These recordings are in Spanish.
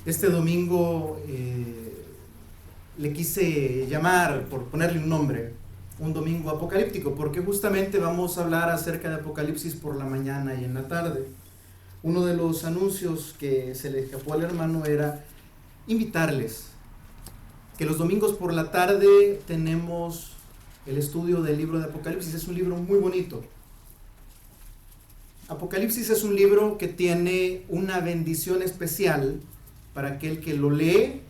Este domingo le quise llamar, por ponerle un nombre, un domingo apocalíptico, porque justamente vamos a hablar acerca de Apocalipsis por la mañana y en la tarde. Uno de los anuncios que se le escapó al hermano era invitarles que los domingos por la tarde tenemos el estudio del libro de Apocalipsis. Es un libro muy bonito. Apocalipsis es un libro que tiene una bendición especial para aquel que lo lee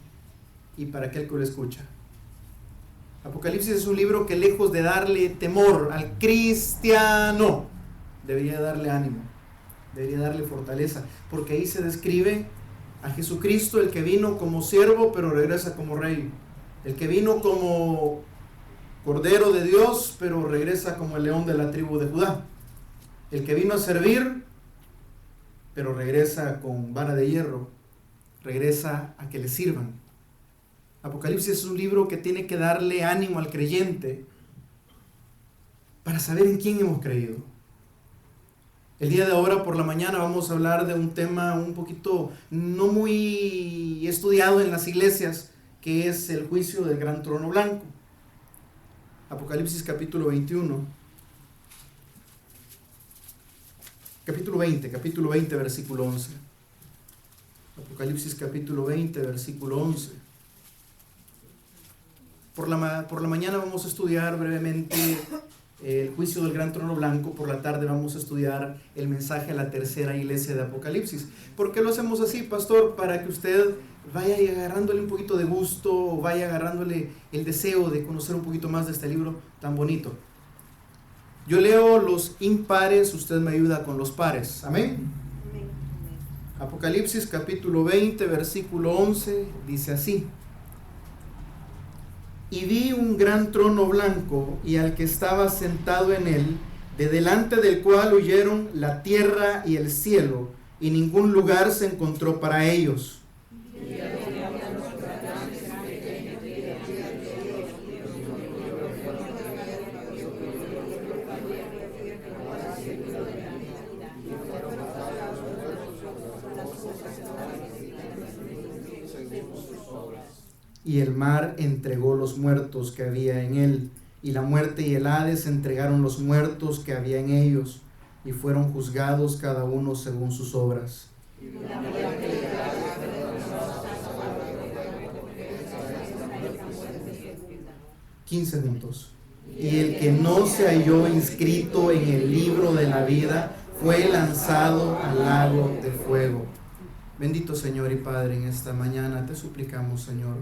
y para aquel que lo escucha. Apocalipsis es un libro que, lejos de darle temor al cristiano, debería darle ánimo, debería darle fortaleza, porque ahí se describe a Jesucristo, el que vino como siervo pero regresa como rey, el que vino como Cordero de Dios pero regresa como el león de la tribu de Judá, el que vino a servir pero regresa con vara de hierro, regresa a que le sirvan. Apocalipsis es un libro que tiene que darle ánimo al creyente para saber en quién hemos creído. El día de ahora por la mañana vamos a hablar de un tema un poquito no muy estudiado en las iglesias, que es el juicio del gran trono blanco. Apocalipsis capítulo 21. Capítulo 20, versículo 11. Apocalipsis capítulo 20, versículo 11. Por la mañana vamos a estudiar brevemente el juicio del gran trono blanco. Por la tarde vamos a estudiar el mensaje a la tercera iglesia de Apocalipsis. ¿Por qué lo hacemos así, pastor? Para que usted vaya agarrándole un poquito de gusto, vaya agarrándole el deseo de conocer un poquito más de este libro tan bonito. Yo leo los impares, usted me ayuda con los pares. Amén. Apocalipsis capítulo 20, versículo 11, dice así: Y vi un gran trono blanco y al que estaba sentado en él, de delante del cual huyeron la tierra y el cielo, y ningún lugar se encontró para ellos. Y el mar entregó los muertos que había en él, y la muerte y el Hades entregaron los muertos que había en ellos, y fueron juzgados cada uno según sus obras. 15 minutos. Y el que no se halló inscrito en el libro de la vida fue lanzado al lago de fuego. Bendito Señor y Padre, en esta mañana te suplicamos, Señor,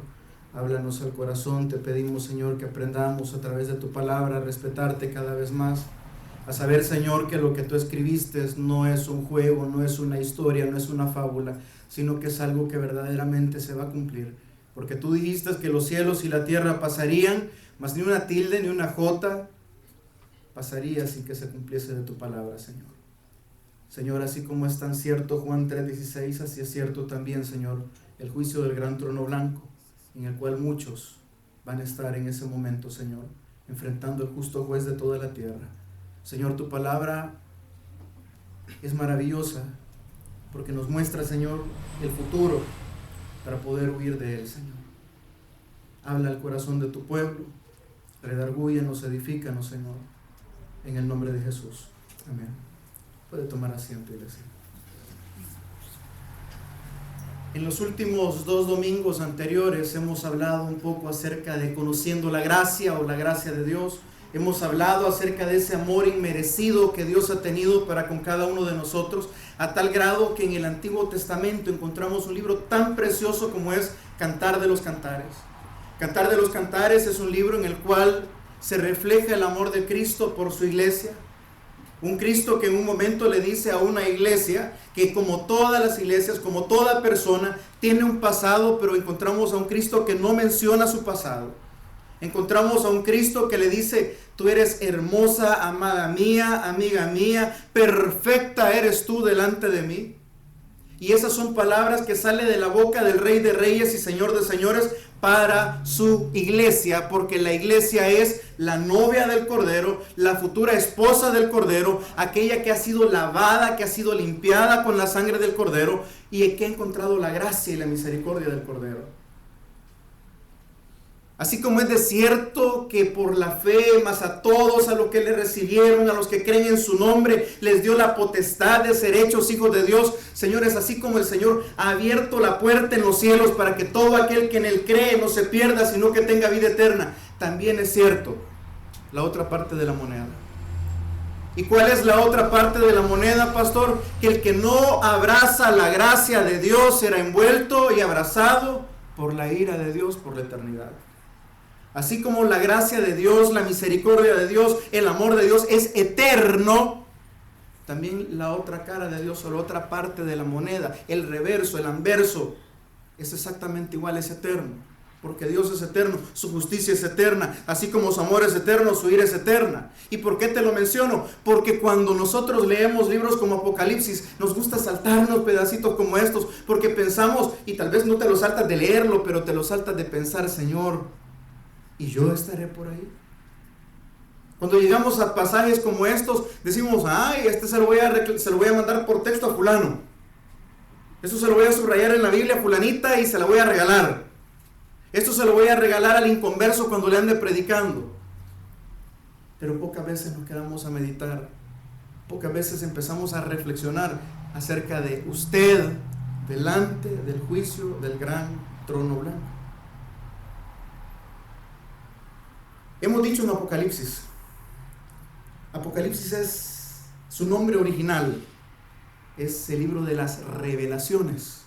háblanos al corazón. Te pedimos, Señor, que aprendamos a través de tu palabra a respetarte cada vez más, a saber, Señor, que lo que tú escribiste no es un juego, no es una historia, no es una fábula, sino que es algo que verdaderamente se va a cumplir, porque tú dijiste que los cielos y la tierra pasarían, mas ni una tilde ni una jota pasaría sin que se cumpliese de tu palabra, Señor. Señor, así como es tan cierto Juan 3:16, así es cierto también, Señor, el juicio del gran trono blanco, en el cual muchos van a estar en ese momento, Señor, enfrentando al justo juez de toda la tierra. Señor, tu palabra es maravillosa porque nos muestra, Señor, el futuro para poder huir de él, Señor. Habla al corazón de tu pueblo, redargúyenos, edifícanos, Señor, en el nombre de Jesús. Amén. Puede tomar asiento, iglesia. En los últimos 2 domingos anteriores hemos hablado un poco acerca de conociendo la gracia o la gracia de Dios. Hemos hablado acerca de ese amor inmerecido que Dios ha tenido para con cada uno de nosotros, a tal grado que en el Antiguo Testamento encontramos un libro tan precioso como es Cantar de los Cantares. Cantar de los Cantares es un libro en el cual se refleja el amor de Cristo por su iglesia. Un Cristo que en un momento le dice a una iglesia que, como todas las iglesias, como toda persona, tiene un pasado, pero encontramos a un Cristo que no menciona su pasado. Encontramos a un Cristo que le dice: tú eres hermosa, amada mía, amiga mía, perfecta eres tú delante de mí. Y esas son palabras que salen de la boca del Rey de Reyes y Señor de Señores para su iglesia, porque la iglesia es la novia del Cordero, la futura esposa del Cordero, aquella que ha sido lavada, que ha sido limpiada con la sangre del Cordero y que ha encontrado la gracia y la misericordia del Cordero. Así como es de cierto que por la fe, más a todos a los que le recibieron, a los que creen en su nombre, les dio la potestad de ser hechos hijos de Dios. Señores, así como el Señor ha abierto la puerta en los cielos para que todo aquel que en Él cree no se pierda, sino que tenga vida eterna, también es cierto la otra parte de la moneda. ¿Y cuál es la otra parte de la moneda, pastor? Que el que no abraza la gracia de Dios será envuelto y abrazado por la ira de Dios por la eternidad. Así como la gracia de Dios, la misericordia de Dios, el amor de Dios es eterno, también la otra cara de Dios o la otra parte de la moneda, el reverso, el anverso, es exactamente igual, es eterno. Porque Dios es eterno, su justicia es eterna, así como su amor es eterno, su ira es eterna. ¿Y por qué te lo menciono? Porque cuando nosotros leemos libros como Apocalipsis, nos gusta saltarnos pedacitos como estos, porque pensamos, y tal vez no te lo saltas de leerlo, pero te lo saltas de pensar, Señor, ¿y yo estaré por ahí? Cuando llegamos a pasajes como estos, decimos, ay, este se lo voy a mandar por texto a fulano. Eso se lo voy a subrayar en la Biblia a fulanita y se la voy a regalar. Esto se lo voy a regalar al inconverso cuando le ande predicando. Pero pocas veces nos quedamos a meditar. Pocas veces empezamos a reflexionar acerca de usted delante del juicio del gran trono blanco. Hemos dicho en Apocalipsis. Apocalipsis es su nombre original. Es el libro de las revelaciones.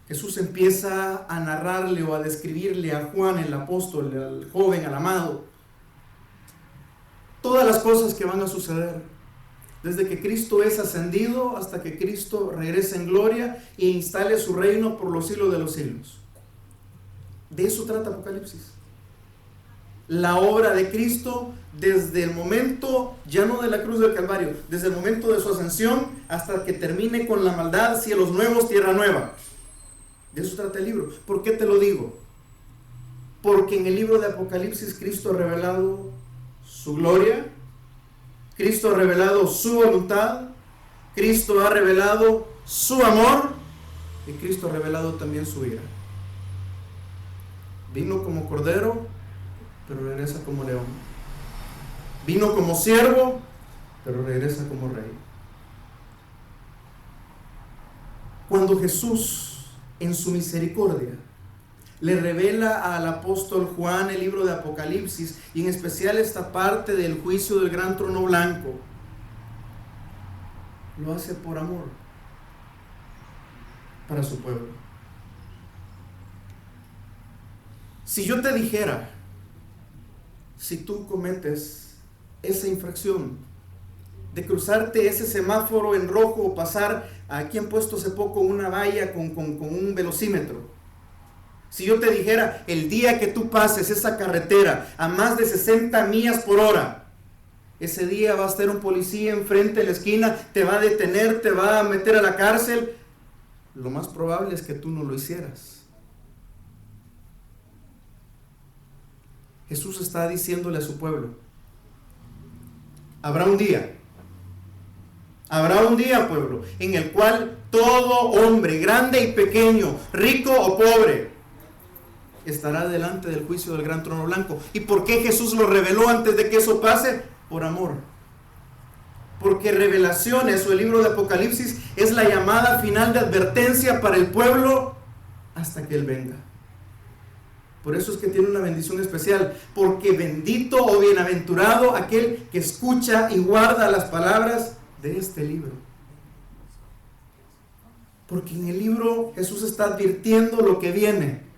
Jesús empieza a narrarle o a describirle a Juan, el apóstol, al joven, al amado, todas las cosas que van a suceder. Desde que Cristo es ascendido hasta que Cristo regrese en gloria e instale su reino por los siglos de los siglos. De eso trata Apocalipsis. La obra de Cristo desde el momento, ya no de la cruz del Calvario, desde el momento de su ascensión hasta que termine con la maldad, cielos nuevos, tierra nueva. De eso trata el libro. ¿Por qué te lo digo? Porque en el libro de Apocalipsis Cristo ha revelado su gloria, Cristo ha revelado su voluntad, Cristo ha revelado su amor y Cristo ha revelado también su ira. Vino como cordero, pero regresa como león. Vino como siervo, pero regresa como rey. Cuando Jesús, en su misericordia, le revela al apóstol Juan el libro de Apocalipsis, y en especial esta parte del juicio del gran trono blanco, lo hace por amor para su pueblo. Si yo te dijera, si tú cometes esa infracción de cruzarte ese semáforo en rojo o pasar, aquí han puesto hace poco una valla con un velocímetro. Si yo te dijera, el día que tú pases esa carretera a más de 60 millas por hora, ese día va a estar un policía enfrente de la esquina, te va a detener, te va a meter a la cárcel, lo más probable es que tú no lo hicieras. Jesús está diciéndole a su pueblo, habrá un día, pueblo, en el cual todo hombre, grande y pequeño, rico o pobre, estará delante del juicio del gran trono blanco. ¿Y por qué Jesús lo reveló antes de que eso pase? Por amor. Porque Revelaciones o el libro de Apocalipsis es la llamada final de advertencia para el pueblo hasta que Él venga. Por eso es que tiene una bendición especial, porque bendito o bienaventurado aquel que escucha y guarda las palabras de este libro. Porque en el libro Jesús está advirtiendo lo que viene,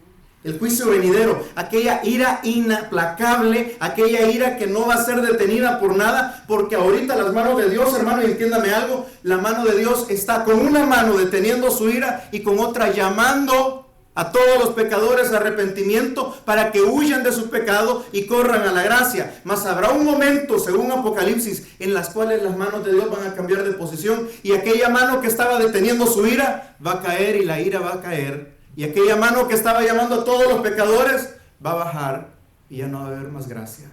el juicio venidero, aquella ira inaplacable, aquella ira que no va a ser detenida por nada, porque ahorita las manos de Dios, hermano, y entiéndame algo, la mano de Dios está con una mano deteniendo su ira y con otra llamando a todos los pecadores a arrepentimiento para que huyan de su pecado y corran a la gracia. Mas habrá un momento, según Apocalipsis, en las cuales las manos de Dios van a cambiar de posición y aquella mano que estaba deteniendo su ira va a caer y la ira va a caer Y aquella mano que estaba llamando a todos los pecadores va a bajar y ya no va a haber más gracia.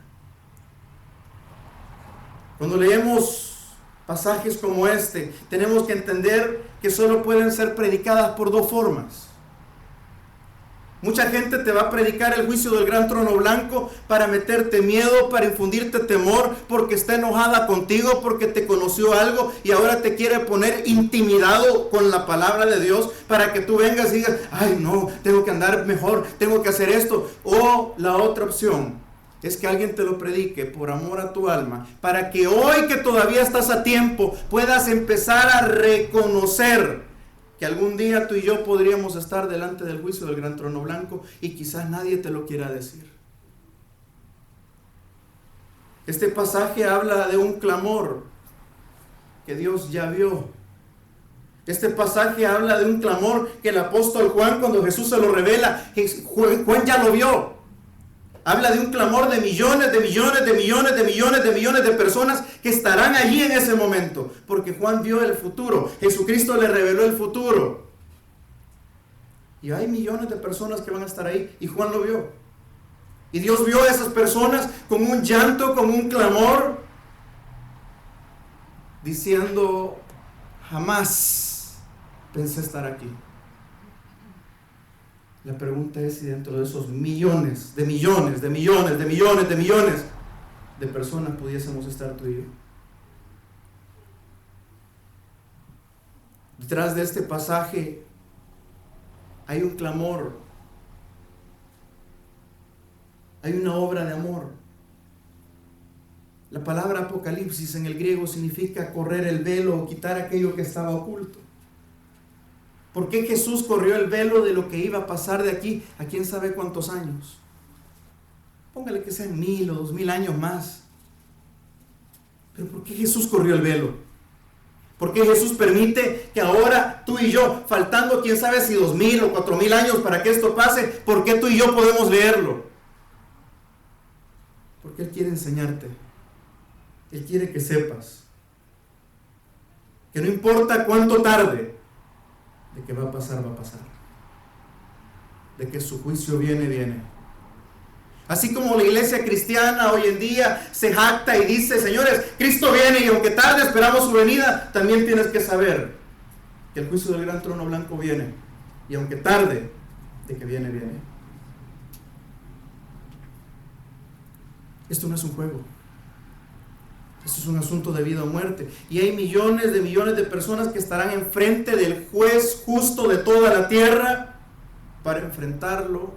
Cuando leemos pasajes como este, tenemos que entender que solo pueden ser predicadas por dos formas. Mucha gente te va a predicar el juicio del gran trono blanco para meterte miedo, para infundirte temor, porque está enojada contigo, porque te conoció algo y ahora te quiere poner intimidado con la palabra de Dios para que tú vengas y digas, ay no, tengo que andar mejor, tengo que hacer esto. O la otra opción es que alguien te lo predique por amor a tu alma, para que hoy que todavía estás a tiempo puedas empezar a reconocer que algún día tú y yo podríamos estar delante del juicio del gran trono blanco y quizás nadie te lo quiera decir. Este pasaje habla de un clamor que Dios ya vio. Este pasaje habla de un clamor que el apóstol Juan, cuando Jesús se lo revela, Juan ya lo vio. Habla de un clamor de millones, de millones, de millones, de millones, de millones de personas que estarán allí en ese momento. Porque Juan vio el futuro. Jesucristo le reveló el futuro. Y hay millones de personas que van a estar ahí. Y Juan lo vio. Y Dios vio a esas personas con un llanto, con un clamor, diciendo, jamás pensé estar aquí. La pregunta es si dentro de esos millones, de millones, de millones, de millones, de millones de personas pudiésemos estar tú y yo. Detrás de este pasaje hay un clamor, hay una obra de amor. La palabra Apocalipsis en el griego significa correr el velo o quitar aquello que estaba oculto. ¿Por qué Jesús corrió el velo de lo que iba a pasar de aquí a quién sabe cuántos años? Póngale que sean 1000 o 2000 años más. Pero ¿por qué Jesús corrió el velo? ¿Por qué Jesús permite que ahora tú y yo, faltando quién sabe si 2000 o 4000 años para que esto pase, por qué tú y yo podemos leerlo? Porque Él quiere enseñarte. Él quiere que sepas que no importa cuánto tarde, de que va a pasar, va a pasar. De que su juicio viene, viene. Así como la iglesia cristiana hoy en día se jacta y dice, señores, Cristo viene y aunque tarde esperamos su venida, también tienes que saber que el juicio del gran trono blanco viene. Y aunque tarde, de que viene, viene. Esto no es un juego. Esto es un asunto de vida o muerte. Y hay millones de personas que estarán enfrente del juez justo de toda la tierra para enfrentarlo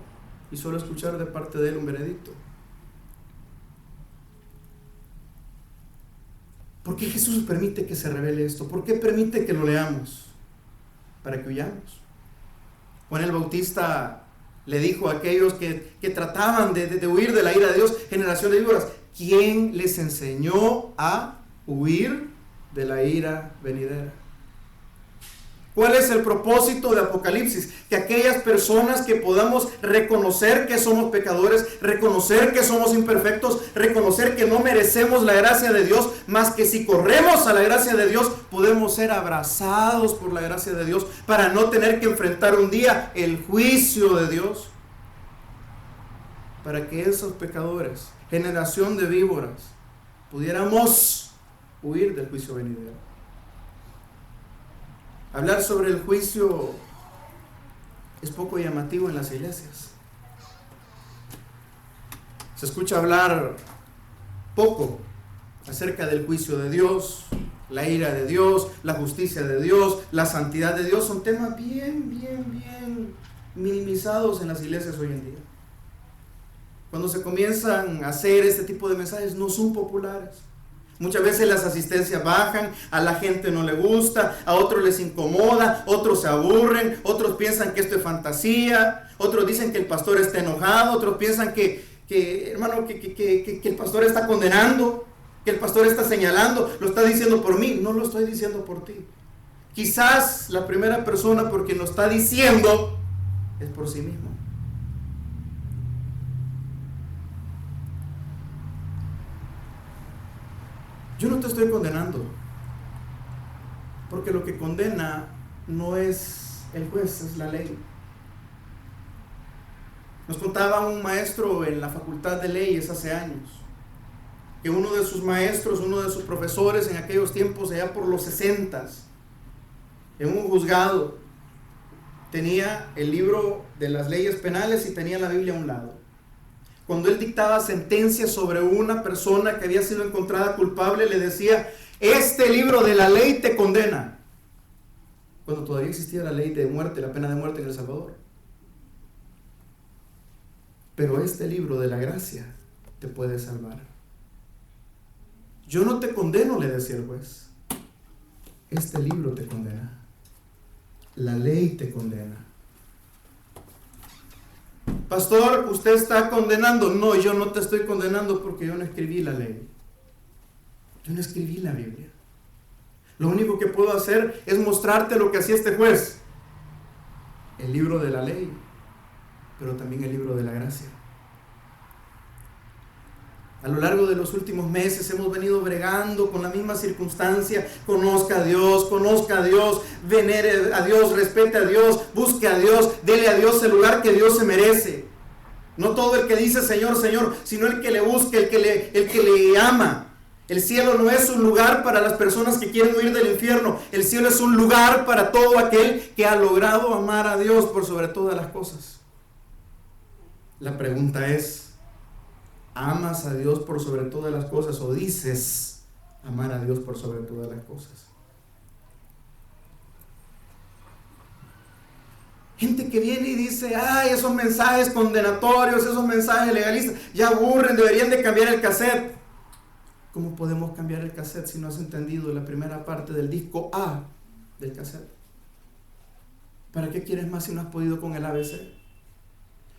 y solo escuchar de parte de él un veredicto. ¿Por qué Jesús permite que se revele esto? ¿Por qué permite que lo leamos? Para que huyamos. Juan el Bautista le dijo a aquellos que trataban de huir de la ira de Dios, generación de víboras, ¿quién les enseñó a huir de la ira venidera? ¿Cuál es el propósito de Apocalipsis? Que aquellas personas que podamos reconocer que somos pecadores, reconocer que somos imperfectos, reconocer que no merecemos la gracia de Dios, más que si corremos a la gracia de Dios, podemos ser abrazados por la gracia de Dios para no tener que enfrentar un día el juicio de Dios. Para que esos pecadores, generación de víboras, pudiéramos huir del juicio venidero. Hablar sobre el juicio es poco llamativo en las iglesias. Se escucha hablar poco acerca del juicio de Dios, la ira de Dios, la justicia de Dios, la santidad de Dios. Son temas bien minimizados en las iglesias hoy en día. Cuando se comienzan a hacer este tipo de mensajes, no son populares. Muchas veces las asistencias bajan, a la gente no le gusta, a otros les incomoda, otros se aburren, otros piensan que esto es fantasía, otros dicen que el pastor está enojado, otros piensan que el pastor está condenando, que el pastor está señalando, lo está diciendo por mí. No lo estoy diciendo por ti. Quizás la primera persona por quien lo está diciendo es por sí mismo. Yo no te estoy condenando, porque lo que condena no es el juez, es la ley. Nos contaba un maestro en la Facultad de Leyes hace años, que uno de sus maestros, uno de sus profesores en aquellos tiempos, allá por los 60s, en un juzgado, tenía el libro de las leyes penales y tenía la Biblia a un lado. Cuando él dictaba sentencias sobre una persona que había sido encontrada culpable, le decía: este libro de la ley te condena. Cuando todavía existía la ley de muerte, la pena de muerte en El Salvador. Pero este libro de la gracia te puede salvar. Yo no te condeno, le decía el juez. Este libro te condena. La ley te condena. Pastor, ¿usted está condenando? No, yo no te estoy condenando porque yo no escribí la ley. Yo no escribí la Biblia. Lo único que puedo hacer es mostrarte lo que hacía este juez. El libro de la ley, pero también el libro de la gracia. A lo largo de los últimos meses hemos venido bregando con la misma circunstancia. Conozca a Dios, venere a Dios, respete a Dios, busque a Dios, dele a Dios el lugar que Dios se merece. No todo el que dice Señor, Señor, sino el que le busque, el que le ama. El cielo no es un lugar para las personas que quieren huir del infierno. El cielo es un lugar para todo aquel que ha logrado amar a Dios por sobre todas las cosas. La pregunta es: ¿amas a Dios por sobre todas las cosas o dices amar a Dios por sobre todas las cosas? Gente que viene y dice: ay, esos mensajes condenatorios, esos mensajes legalistas, ya aburren, deberían de cambiar el cassette. ¿Cómo podemos cambiar el cassette si no has entendido la primera parte del disco A del cassette? ¿Para qué quieres más si no has podido con el ABC?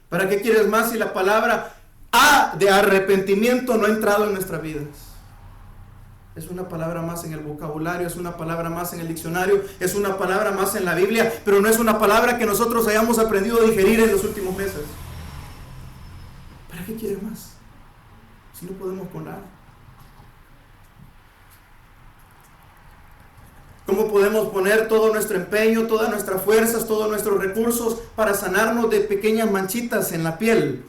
¿Para qué quieres más si la palabra A de arrepentimiento no ha entrado en nuestras vidas? Es una palabra más en el vocabulario, es una palabra más en el diccionario, es una palabra más en la Biblia, pero no es una palabra que nosotros hayamos aprendido a digerir en los últimos meses. ¿Para qué quieres más si no podemos con nada? ¿Cómo podemos poner todo nuestro empeño, todas nuestras fuerzas, todos nuestros recursos para sanarnos de pequeñas manchitas en la piel,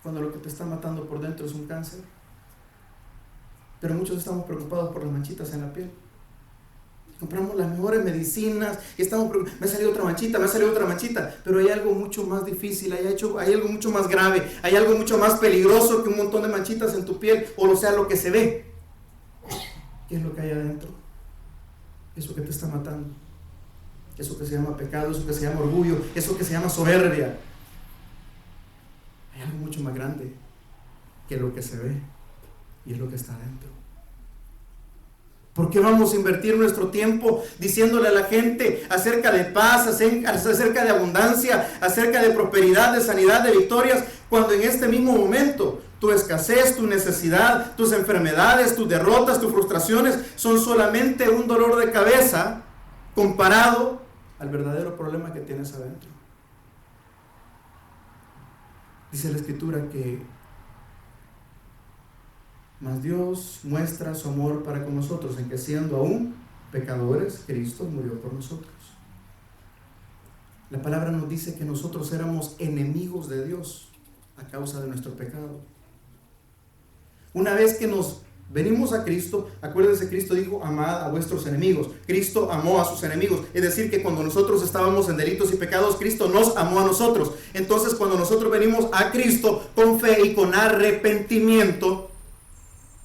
cuando lo que te está matando por dentro es un cáncer? Pero muchos estamos preocupados por las manchitas en la piel. Compramos las mejores medicinas y estamos preocupados: me ha salido otra manchita, pero hay algo mucho más difícil, hay algo mucho más grave, hay algo mucho más peligroso que un montón de manchitas en tu piel, o sea, lo que se ve. ¿Qué es lo que hay adentro? Eso que te está matando, eso que se llama pecado, eso que se llama orgullo, eso que se llama soberbia. Hay algo mucho más grande que lo que se ve, y es lo que está adentro. ¿Por qué vamos a invertir nuestro tiempo diciéndole a la gente acerca de paz, acerca de abundancia, acerca de prosperidad, de sanidad, de victorias, cuando en este mismo momento tu escasez, tu necesidad, tus enfermedades, tus derrotas, tus frustraciones son solamente un dolor de cabeza comparado al verdadero problema que tienes adentro? Dice la Escritura que mas Dios muestra su amor para con nosotros en que, siendo aún pecadores, Cristo murió por nosotros. La palabra nos dice que nosotros éramos enemigos de Dios a causa de nuestro pecado. Una vez que nos venimos a Cristo, acuérdense, Cristo dijo: amad a vuestros enemigos. Cristo amó a sus enemigos. Es decir, que cuando nosotros estábamos en delitos y pecados, Cristo nos amó a nosotros. Entonces, cuando nosotros venimos a Cristo con fe y con arrepentimiento,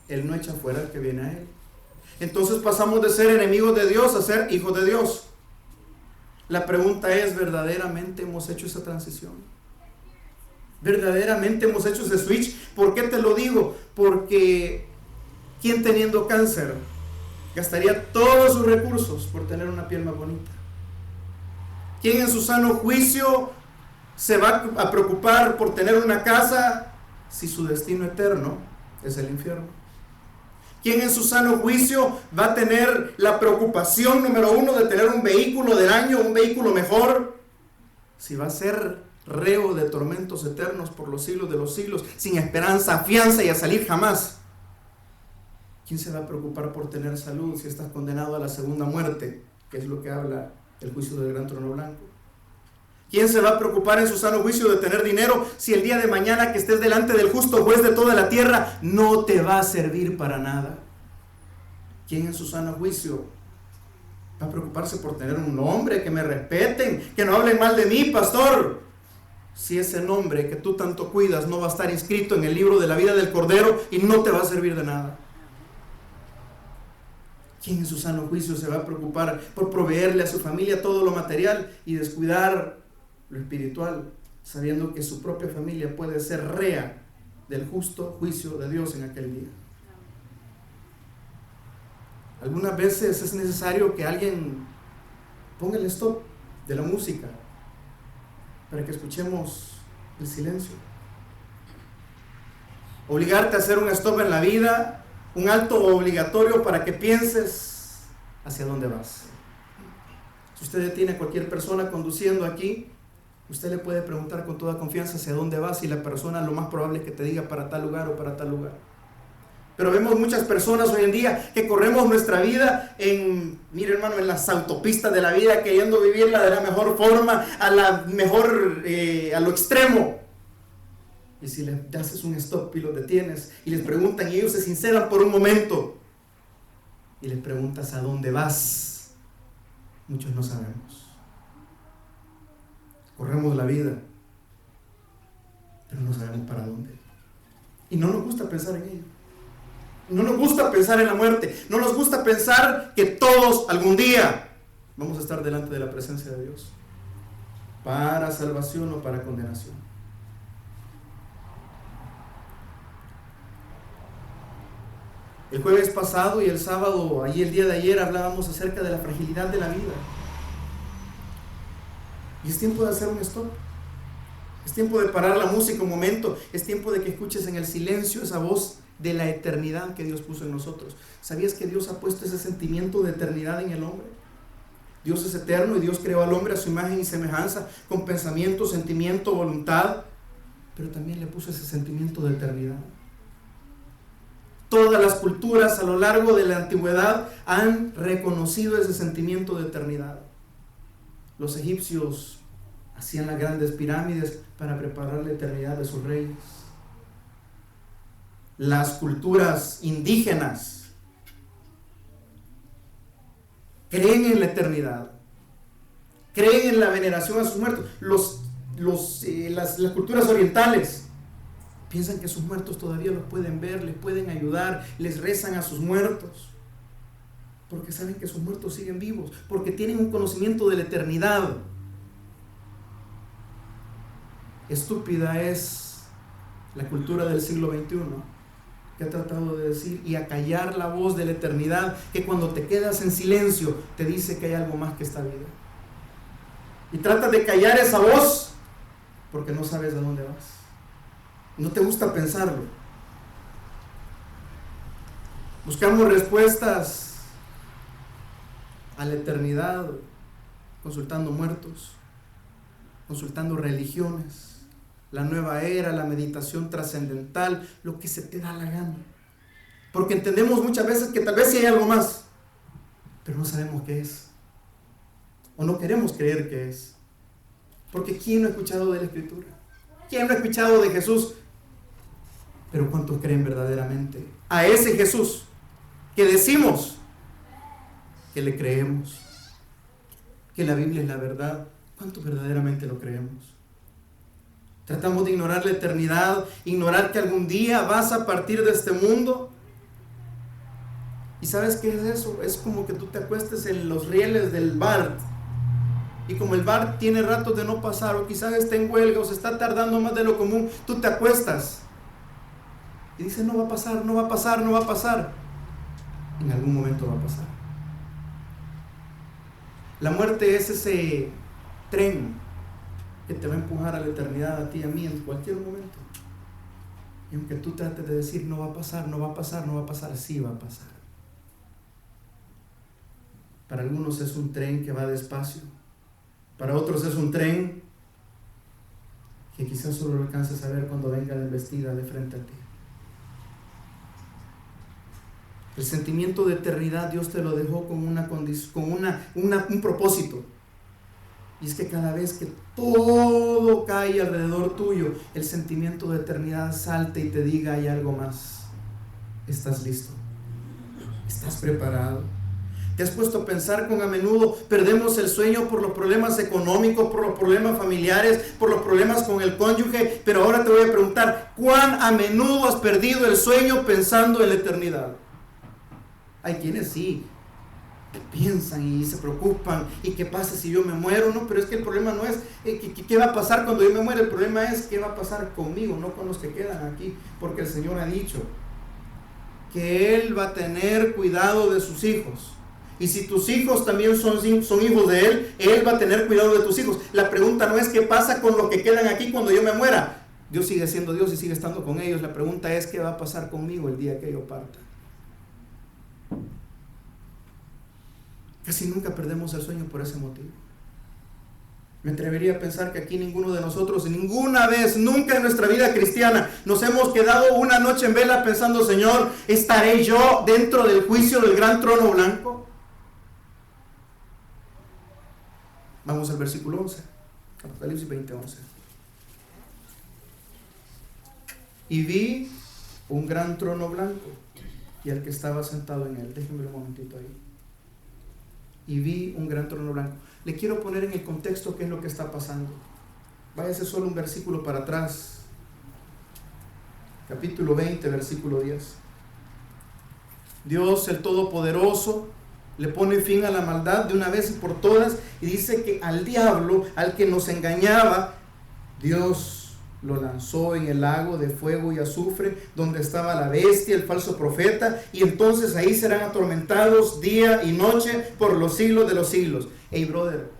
Él no echa fuera al que viene a Él. Entonces pasamos de ser enemigos de Dios a ser hijos de Dios. La pregunta es: ¿verdaderamente hemos hecho esa transición? ¿Verdaderamente hemos hecho ese switch? ¿Por qué te lo digo? Porque ¿quién, teniendo cáncer, gastaría todos sus recursos por tener una piel más bonita? ¿Quién en su sano juicio se va a preocupar por tener una casa si su destino eterno es el infierno? ¿Quién en su sano juicio va a tener la preocupación número uno de tener un vehículo del año, un vehículo mejor, si va a ser reo de tormentos eternos por los siglos de los siglos, sin esperanza, fianza y a salir jamás? ¿Quién se va a preocupar por tener salud si estás condenado a la segunda muerte, que es lo que habla el juicio del gran trono blanco? ¿Quién se va a preocupar en su sano juicio de tener dinero si el día de mañana que estés delante del justo juez de toda la tierra no te va a servir para nada? ¿Quién en su sano juicio va a preocuparse por tener un nombre, que me respeten, que no hablen mal de mí, pastor? Si ese nombre que tú tanto cuidas no va a estar inscrito en el libro de la vida del Cordero y no te va a servir de nada. ¿Quién en su sano juicio se va a preocupar por proveerle a su familia todo lo material y descuidar lo espiritual, sabiendo que su propia familia puede ser rea del justo juicio de Dios en aquel día? Algunas veces es necesario que alguien ponga el stop de la música para que escuchemos el silencio. Obligarte a hacer un stop en la vida, un alto obligatorio para que pienses hacia dónde vas. Si usted detiene a cualquier persona conduciendo aquí, usted le puede preguntar con toda confianza hacia dónde vas, y la persona lo más probable es que te diga para tal lugar o para tal lugar. Pero vemos muchas personas hoy en día que corremos nuestra vida mire hermano, en las autopistas de la vida, queriendo vivirla de la mejor forma, a lo extremo. Y si le haces un stop y los detienes y les preguntan, y ellos se sinceran por un momento, y les preguntas a dónde vas, muchos no sabemos. Corremos la vida, pero no sabemos para dónde. Y no nos gusta pensar en ello. No nos gusta pensar en la muerte. No nos gusta pensar que todos algún día vamos a estar delante de la presencia de Dios, para salvación o para condenación. El jueves pasado y el sábado, el día de ayer, hablábamos acerca de la fragilidad de la vida. Y es tiempo de hacer un stop. Es tiempo de parar la música un momento. Es tiempo de que escuches en el silencio esa voz de la eternidad que Dios puso en nosotros. ¿Sabías que Dios ha puesto ese sentimiento de eternidad en el hombre? Dios es eterno y Dios creó al hombre a su imagen y semejanza, con pensamiento, sentimiento, voluntad, pero también le puso ese sentimiento de eternidad. Todas las culturas a lo largo de la antigüedad han reconocido ese sentimiento de eternidad. Los egipcios hacían las grandes pirámides para preparar la eternidad de sus reyes. Las culturas indígenas creen en la eternidad, creen en la veneración a sus muertos. Las culturas orientales piensan que sus muertos todavía los pueden ver, les pueden ayudar, les rezan a sus muertos, porque saben que sus muertos siguen vivos, porque tienen un conocimiento de la eternidad. Estúpida es la cultura del siglo XXI, que ha tratado de decir y acallar la voz de la eternidad, que cuando te quedas en silencio te dice que hay algo más que esta vida. Y trata de callar esa voz porque no sabes a dónde vas. No te gusta pensarlo. Buscamos respuestas a la eternidad consultando muertos, consultando religiones, la nueva era, la meditación trascendental, lo que se te da la gana. Porque entendemos muchas veces que tal vez sí hay algo más, pero no sabemos qué es. O no queremos creer qué es. Porque ¿quién no ha escuchado de la Escritura? ¿Quién no ha escuchado de Jesús? Pero ¿cuántos creen verdaderamente a ese Jesús que decimos que le creemos? Que la Biblia es la verdad. ¿Cuántos verdaderamente lo creemos? Tratamos de ignorar la eternidad, ignorar que algún día vas a partir de este mundo. ¿Y sabes qué es eso? Es como que tú te acuestes en los rieles del BART, y como el BART tiene ratos de no pasar, o quizás está en huelga, o se está tardando más de lo común, tú te acuestas y dices, no va a pasar, no va a pasar, no va a pasar. En algún momento va a pasar. La muerte es ese tren que te va a empujar a la eternidad, a ti y a mí, en cualquier momento. Y aunque tú trates de decir no va a pasar, no va a pasar, no va a pasar, sí va a pasar. Para algunos es un tren que va despacio, para otros es un tren que quizás solo lo alcances a ver cuando venga la embestida de frente a ti. El sentimiento de eternidad Dios te lo dejó con un propósito. Y es que cada vez que todo cae alrededor tuyo, el sentimiento de eternidad salte y te diga: hay algo más. ¿Estás listo? ¿Estás preparado? ¿Te has puesto a pensar con a menudo perdemos el sueño por los problemas económicos, por los problemas familiares, por los problemas con el cónyuge? Pero ahora te voy a preguntar: ¿cuán a menudo has perdido el sueño pensando en la eternidad? Hay quienes sí piensan y se preocupan: ¿y qué pasa si yo me muero? No, pero es que el problema no es qué va a pasar cuando yo me muera. El problema es qué va a pasar conmigo, no con los que quedan aquí, porque el Señor ha dicho que Él va a tener cuidado de sus hijos. Y si tus hijos también son hijos de Él, Él va a tener cuidado de tus hijos. La pregunta no es qué pasa con los que quedan aquí cuando yo me muera. Dios sigue siendo Dios y sigue estando con ellos. La pregunta es qué va a pasar conmigo el día que yo parta. Casi nunca perdemos el sueño por ese motivo. Me atrevería a pensar que aquí ninguno de nosotros, ninguna vez, nunca en nuestra vida cristiana, nos hemos quedado una noche en vela pensando: Señor, ¿estaré yo dentro del juicio del gran trono blanco? Vamos al versículo 11, Apocalipsis 20:11. Y vi un gran trono blanco y al que estaba sentado en él. Déjenme un momentito ahí. Y vi un gran trono blanco. Le quiero poner en el contexto qué es lo que está pasando. Váyase solo un versículo para atrás. Capítulo 20, versículo 10. Dios, el Todopoderoso, le pone fin a la maldad de una vez y por todas, y dice que al diablo, al que nos engañaba, Dios lo lanzó en el lago de fuego y azufre, donde estaba la bestia, el falso profeta, y entonces ahí serán atormentados día y noche por los siglos de los siglos. Hey, brother,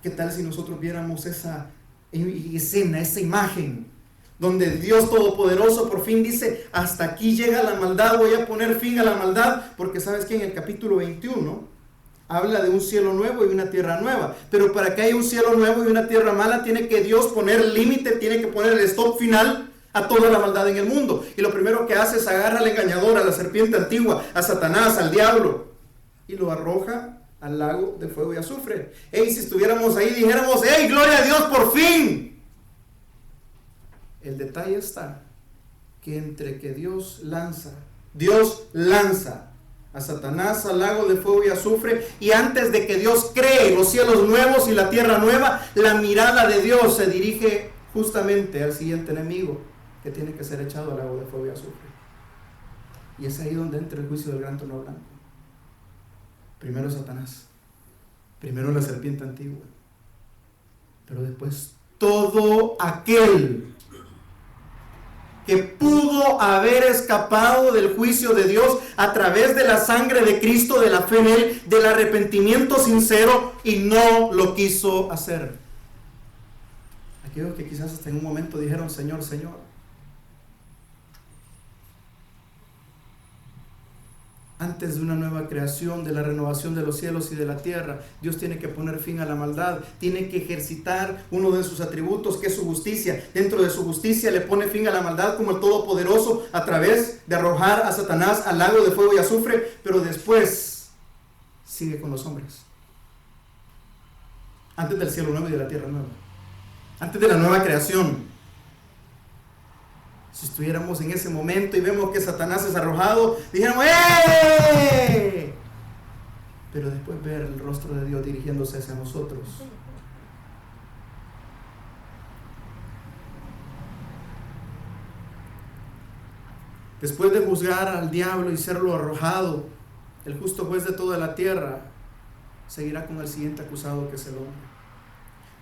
¿qué tal si nosotros viéramos esa escena, esa imagen, donde Dios Todopoderoso por fin dice: hasta aquí llega la maldad, voy a poner fin a la maldad? Porque sabes que en el capítulo 21 habla de un cielo nuevo y una tierra nueva, pero para que haya un cielo nuevo y una tierra mala, tiene que Dios poner límite, tiene que poner el stop final a toda la maldad en el mundo. Y lo primero que hace es agarra al engañador, a la serpiente antigua, a Satanás, al diablo, y lo arroja al lago de fuego y azufre. Hey, si estuviéramos ahí dijéramos: hey, gloria a Dios, por fin. El detalle está que entre que Dios lanza a Satanás al lago de fuego y azufre, y antes de que Dios cree los cielos nuevos y la tierra nueva, la mirada de Dios se dirige justamente al siguiente enemigo que tiene que ser echado al lago de fuego y azufre. Y es ahí donde entra el juicio del gran trono blanco. Primero Satanás, primero la serpiente antigua, pero después todo aquel que pudo haber escapado del juicio de Dios a través de la sangre de Cristo, de la fe en Él, del arrepentimiento sincero, y no lo quiso hacer. Aquellos que quizás hasta en un momento dijeron: Señor, Señor. Antes de una nueva creación, de la renovación de los cielos y de la tierra, Dios tiene que poner fin a la maldad, tiene que ejercitar uno de sus atributos, que es su justicia. Dentro de su justicia le pone fin a la maldad como el Todopoderoso a través de arrojar a Satanás al lago de fuego y azufre, pero después sigue con los hombres. Antes del cielo nuevo y de la tierra nueva, antes de la nueva creación. Si estuviéramos en ese momento y vemos que Satanás es arrojado, dijéramos: ¡eh! Pero después ver el rostro de Dios dirigiéndose hacia nosotros. Después de juzgar al diablo y serlo arrojado, el justo juez de toda la tierra seguirá con el siguiente acusado, que es el hombre.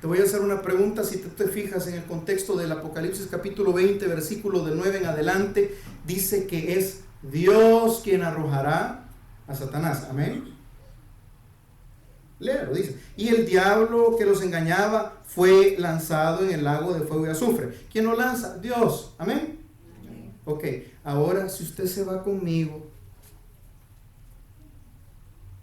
Te voy a hacer una pregunta. Si te fijas en el contexto del Apocalipsis capítulo 20, versículo del 9 en adelante, dice que es Dios quien arrojará a Satanás. Amén. Léalo, dice: y el diablo que los engañaba fue lanzado en el lago de fuego y azufre. ¿Quién lo lanza? Dios. Amén. Ok, ahora si usted se va conmigo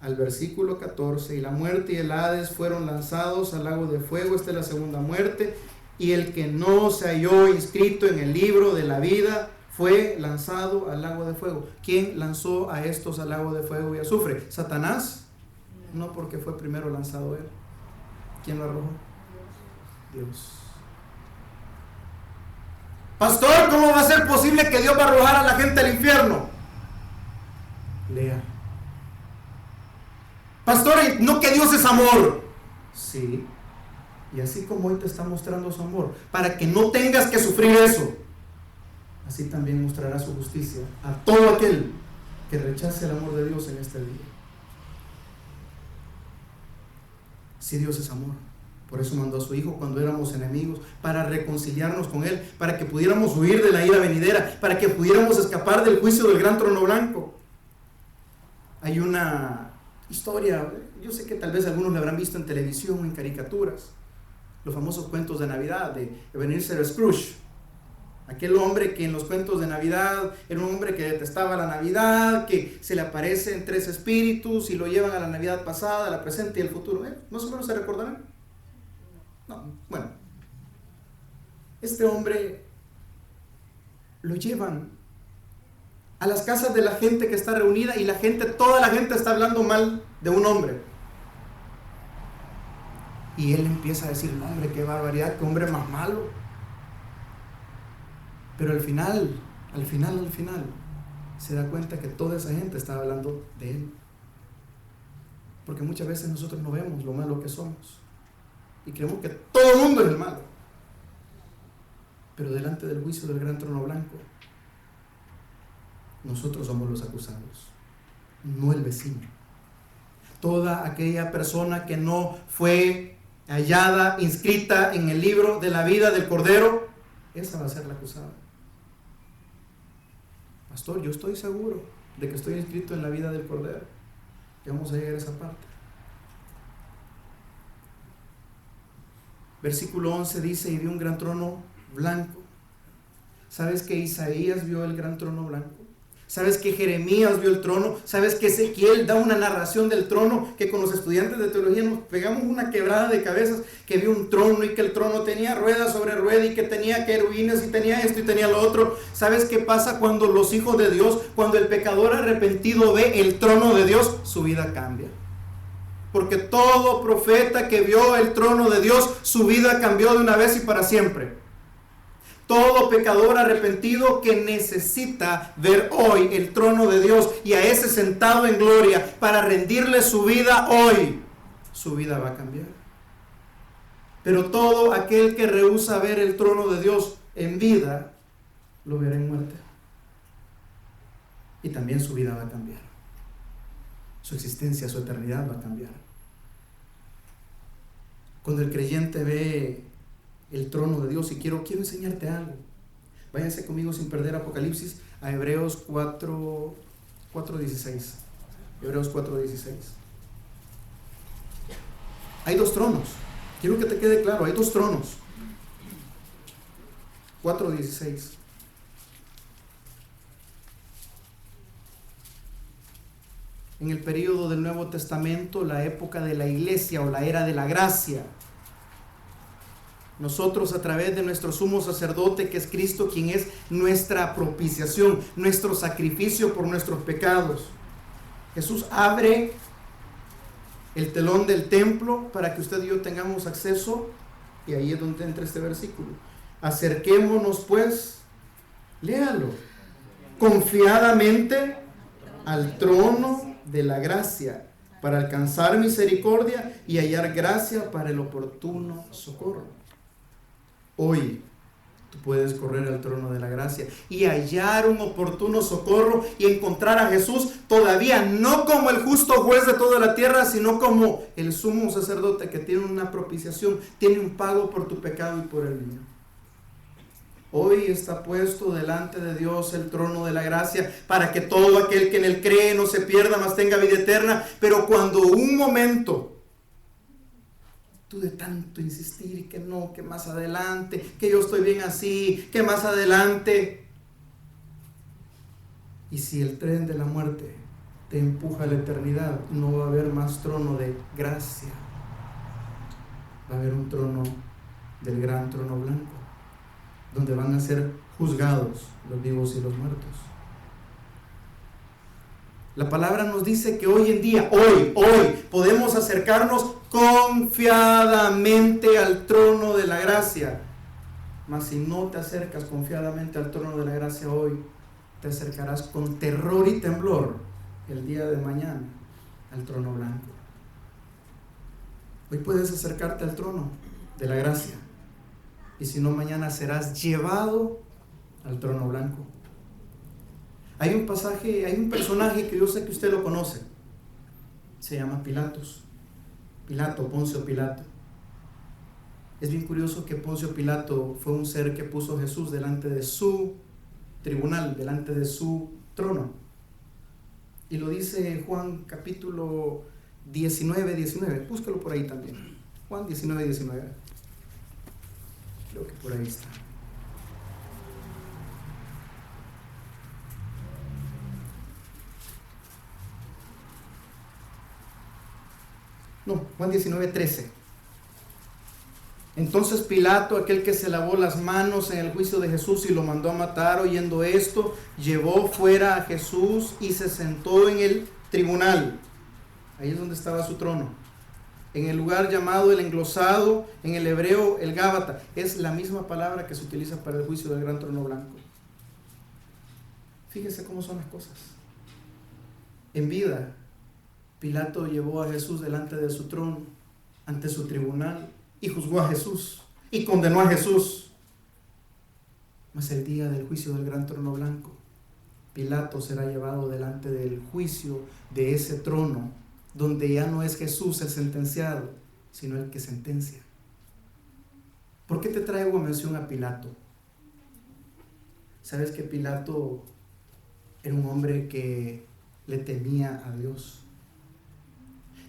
al versículo 14, y la muerte y el Hades fueron lanzados al lago de fuego. Esta es la segunda muerte. Y el que no se halló inscrito en el libro de la vida fue lanzado al lago de fuego. ¿Quién lanzó a estos al lago de fuego y azufre? ¿Satanás? No, porque fue primero lanzado él. ¿Quién lo arrojó? Dios. Pastor, ¿cómo va a ser posible que Dios va a arrojar a la gente al infierno? Lea. Pastor, ¿no que Dios es amor? Sí. Y así como hoy te está mostrando su amor, para que no tengas que sufrir eso, así también mostrará su justicia a todo aquel que rechace el amor de Dios en este día. Si Dios es amor, por eso mandó a su Hijo cuando éramos enemigos, para reconciliarnos con Él, para que pudiéramos huir de la ira venidera, para que pudiéramos escapar del juicio del gran trono blanco. Hay una historia, yo sé que tal vez algunos la habrán visto en televisión, en caricaturas, los famosos cuentos de Navidad de Ebenezer Scrooge. Aquel hombre que en los cuentos de Navidad era un hombre que detestaba la Navidad, que se le aparecen tres espíritus y lo llevan a la Navidad pasada, a la presente y al futuro. ¿Más o menos se recordarán? No, bueno. Este hombre lo llevan a las casas de la gente que está reunida y toda la gente está hablando mal de un hombre. Y él empieza a decir, no, hombre, qué barbaridad, qué hombre más malo. Pero al final, se da cuenta que toda esa gente estaba hablando de él. Porque muchas veces nosotros no vemos lo malo que somos. Y creemos que todo el mundo es el malo. Pero delante del juicio del gran trono blanco, nosotros somos los acusados, no el vecino. Toda aquella persona que no fue hallada, inscrita en el libro de la vida del Cordero, esa va a ser la acusada. Pastor, yo estoy seguro de que estoy inscrito en la vida del Cordero. Ya vamos a llegar a esa parte. Versículo 11 dice, y vi un gran trono blanco. ¿Sabes que Isaías vio el gran trono blanco? ¿Sabes que Jeremías vio el trono? ¿Sabes que Ezequiel da una narración del trono que con los estudiantes de teología nos pegamos una quebrada de cabezas, que vio un trono y que el trono tenía rueda sobre rueda y que tenía querubines y tenía esto y tenía lo otro? ¿Sabes qué pasa cuando los hijos de Dios, cuando el pecador arrepentido ve el trono de Dios? Su vida cambia. Porque todo profeta que vio el trono de Dios, su vida cambió de una vez y para siempre. Todo pecador arrepentido que necesita ver hoy el trono de Dios y a ese sentado en gloria para rendirle su vida hoy, su vida va a cambiar. Pero todo aquel que rehúsa ver el trono de Dios en vida, lo verá en muerte. Y también su vida va a cambiar. Su existencia, su eternidad va a cambiar. Cuando el creyente ve el trono de Dios, y quiero enseñarte algo. Váyanse conmigo sin perder Apocalipsis a Hebreos 4:16. Hebreos 4:16. Hay dos tronos. Quiero que te quede claro, hay dos tronos. 4:16. En el período del Nuevo Testamento, la época de la iglesia o la era de la gracia, nosotros a través de nuestro sumo sacerdote, que es Cristo, quien es nuestra propiciación, nuestro sacrificio por nuestros pecados, Jesús abre el telón del templo para que usted y yo tengamos acceso, y ahí es donde entra este versículo. Acerquémonos pues, léalo, confiadamente al trono de la gracia, para alcanzar misericordia y hallar gracia para el oportuno socorro. Hoy tú puedes correr al trono de la gracia y hallar un oportuno socorro y encontrar a Jesús todavía no como el justo juez de toda la tierra, sino como el sumo sacerdote que tiene una propiciación, tiene un pago por tu pecado y por el mío. Hoy está puesto delante de Dios el trono de la gracia para que todo aquel que en él cree no se pierda, mas tenga vida eterna. Pero cuando un momento tú de tanto insistir que no, que más adelante, que yo estoy bien así, que más adelante, y si el tren de la muerte te empuja a la eternidad, no va a haber más trono de gracia, va a haber un trono del gran trono blanco, donde van a ser juzgados los vivos y los muertos. La palabra nos dice que hoy en día, hoy, podemos acercarnos confiadamente al trono de la gracia. Mas si no te acercas confiadamente al trono de la gracia hoy, te acercarás con terror y temblor el día de mañana al trono blanco. Hoy puedes acercarte al trono de la gracia, y si no, mañana serás llevado al trono blanco. Hay un pasaje, hay un personaje que yo sé que usted lo conoce. Se llama Poncio Pilato. Es bien curioso que Poncio Pilato fue un ser que puso a Jesús delante de su tribunal, delante de su trono. Y lo dice Juan capítulo 19. Búscalo por ahí también. Juan 19. Creo que por ahí está. No, Juan 19:13. Entonces Pilato, aquel que se lavó las manos en el juicio de Jesús y lo mandó a matar, oyendo esto, llevó fuera a Jesús y se sentó en el tribunal. Ahí es donde estaba su trono. En el lugar llamado el englosado, en el hebreo el gábata. Es la misma palabra que se utiliza para el juicio del gran trono blanco. Fíjese cómo son las cosas. En vida, Pilato llevó a Jesús delante de su trono, ante su tribunal, y juzgó a Jesús, y condenó a Jesús. Mas el día del juicio del gran trono blanco, Pilato será llevado delante del juicio de ese trono, donde ya no es Jesús el sentenciado, sino el que sentencia. ¿Por qué te traigo a mención a Pilato? ¿Sabes que Pilato era un hombre que le temía a Dios?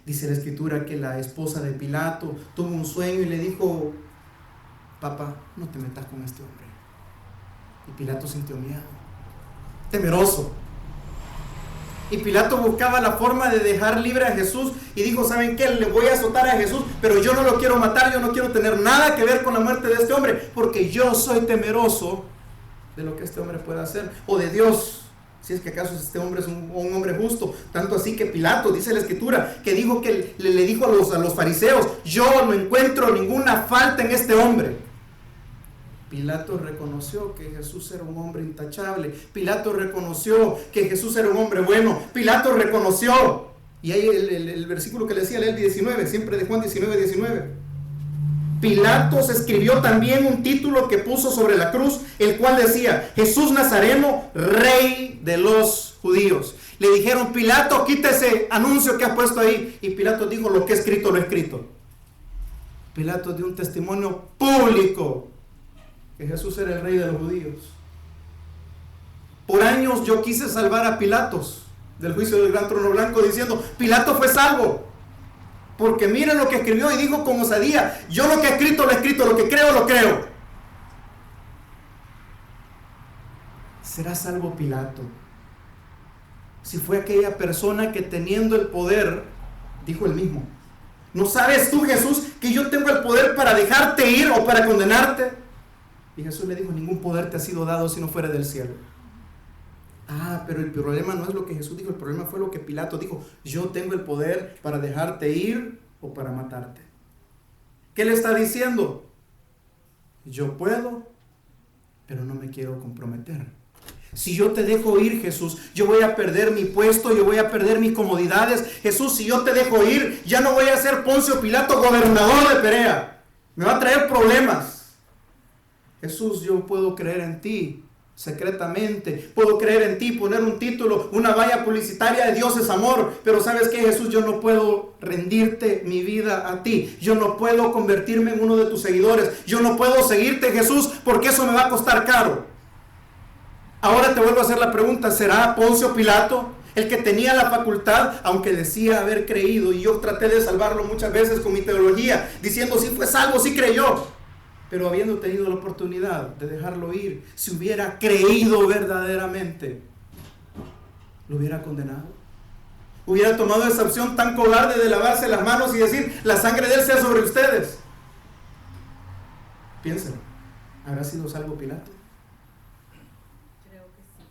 Dice la escritura que la esposa de Pilato tuvo un sueño y le dijo: papá, no te metas con este hombre. Y Pilato sintió miedo, temeroso. Y Pilato buscaba la forma de dejar libre a Jesús y dijo: ¿saben qué? Le voy a azotar a Jesús, pero yo no lo quiero matar, yo no quiero tener nada que ver con la muerte de este hombre, porque yo soy temeroso de lo que este hombre pueda hacer, o de Dios, si es que acaso este hombre es un hombre justo. Tanto así que Pilato, dice la escritura, que dijo que le dijo a los fariseos: yo no encuentro ninguna falta en este hombre. Pilato reconoció que Jesús era un hombre intachable. Pilato reconoció que Jesús era un hombre bueno. Pilato reconoció. Y ahí el versículo que le decía, el 19, siempre de Juan 19. Pilato escribió también un título que puso sobre la cruz, el cual decía: Jesús Nazareno, Rey de los Judíos. Le dijeron: Pilato, quita ese anuncio que has puesto ahí. Y Pilato dijo: lo que he escrito, lo he escrito. Pilato dio un testimonio público que Jesús era el Rey de los Judíos. Por años yo quise salvar a Pilatos del juicio del gran trono blanco, diciendo: Pilato fue salvo, porque miren lo que escribió y dijo con osadía: yo lo que he escrito, lo he escrito, lo que creo, lo creo. ¿Será salvo Pilato si fue aquella persona que, teniendo el poder, dijo él mismo: ¿no sabes tú, Jesús, que yo tengo el poder para dejarte ir o para condenarte? Y Jesús le dijo: ningún poder te ha sido dado si no fuera del cielo. Pero el problema no es lo que Jesús dijo, el problema fue lo que Pilato dijo: yo tengo el poder para dejarte ir o para matarte. ¿Qué le está diciendo? Yo puedo, pero no me quiero comprometer. Si yo te dejo ir, Jesús, yo voy a perder mi puesto, yo voy a perder mis comodidades. Jesús, si yo te dejo ir, ya no voy a ser Poncio Pilato, gobernador de Perea. Me va a traer problemas. Jesús, yo puedo creer en ti secretamente, puedo creer en ti, poner un título, una valla publicitaria de Dios es amor, pero ¿sabes qué, Jesús? Yo no puedo rendirte mi vida a ti, yo no puedo convertirme en uno de tus seguidores, yo no puedo seguirte, Jesús, porque eso me va a costar caro. Ahora te vuelvo a hacer la pregunta: ¿será Poncio Pilato el que tenía la facultad, aunque decía haber creído? Y yo traté de salvarlo muchas veces con mi teología, diciendo: sí fue salvo, sí creyó. Pero habiendo tenido la oportunidad de dejarlo ir, si hubiera creído verdaderamente, ¿lo hubiera condenado? ¿Hubiera tomado esa opción tan cobarde de lavarse las manos y decir: la sangre de él sea sobre ustedes? Piénsenlo. ¿Habrá sido salvo Pilato? Creo que sí.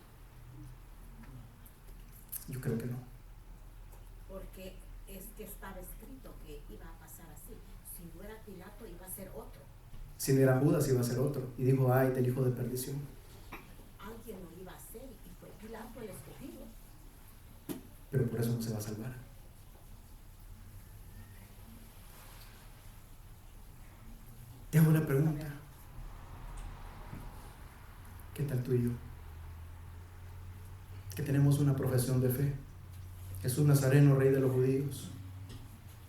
Yo creo que no. Porque es que estaba escrito que iba a pasar si no era Pilato iba a ser otro. Si no era Judas iba a ser otro. Y dijo, ay, del hijo de perdición. Alguien lo iba a hacer y fue Pilato el escogido. Pero por eso no se va a salvar. Te hago una pregunta. ¿Qué tal tú y yo? Que tenemos una profesión de fe. Jesús Nazareno, Rey de los judíos.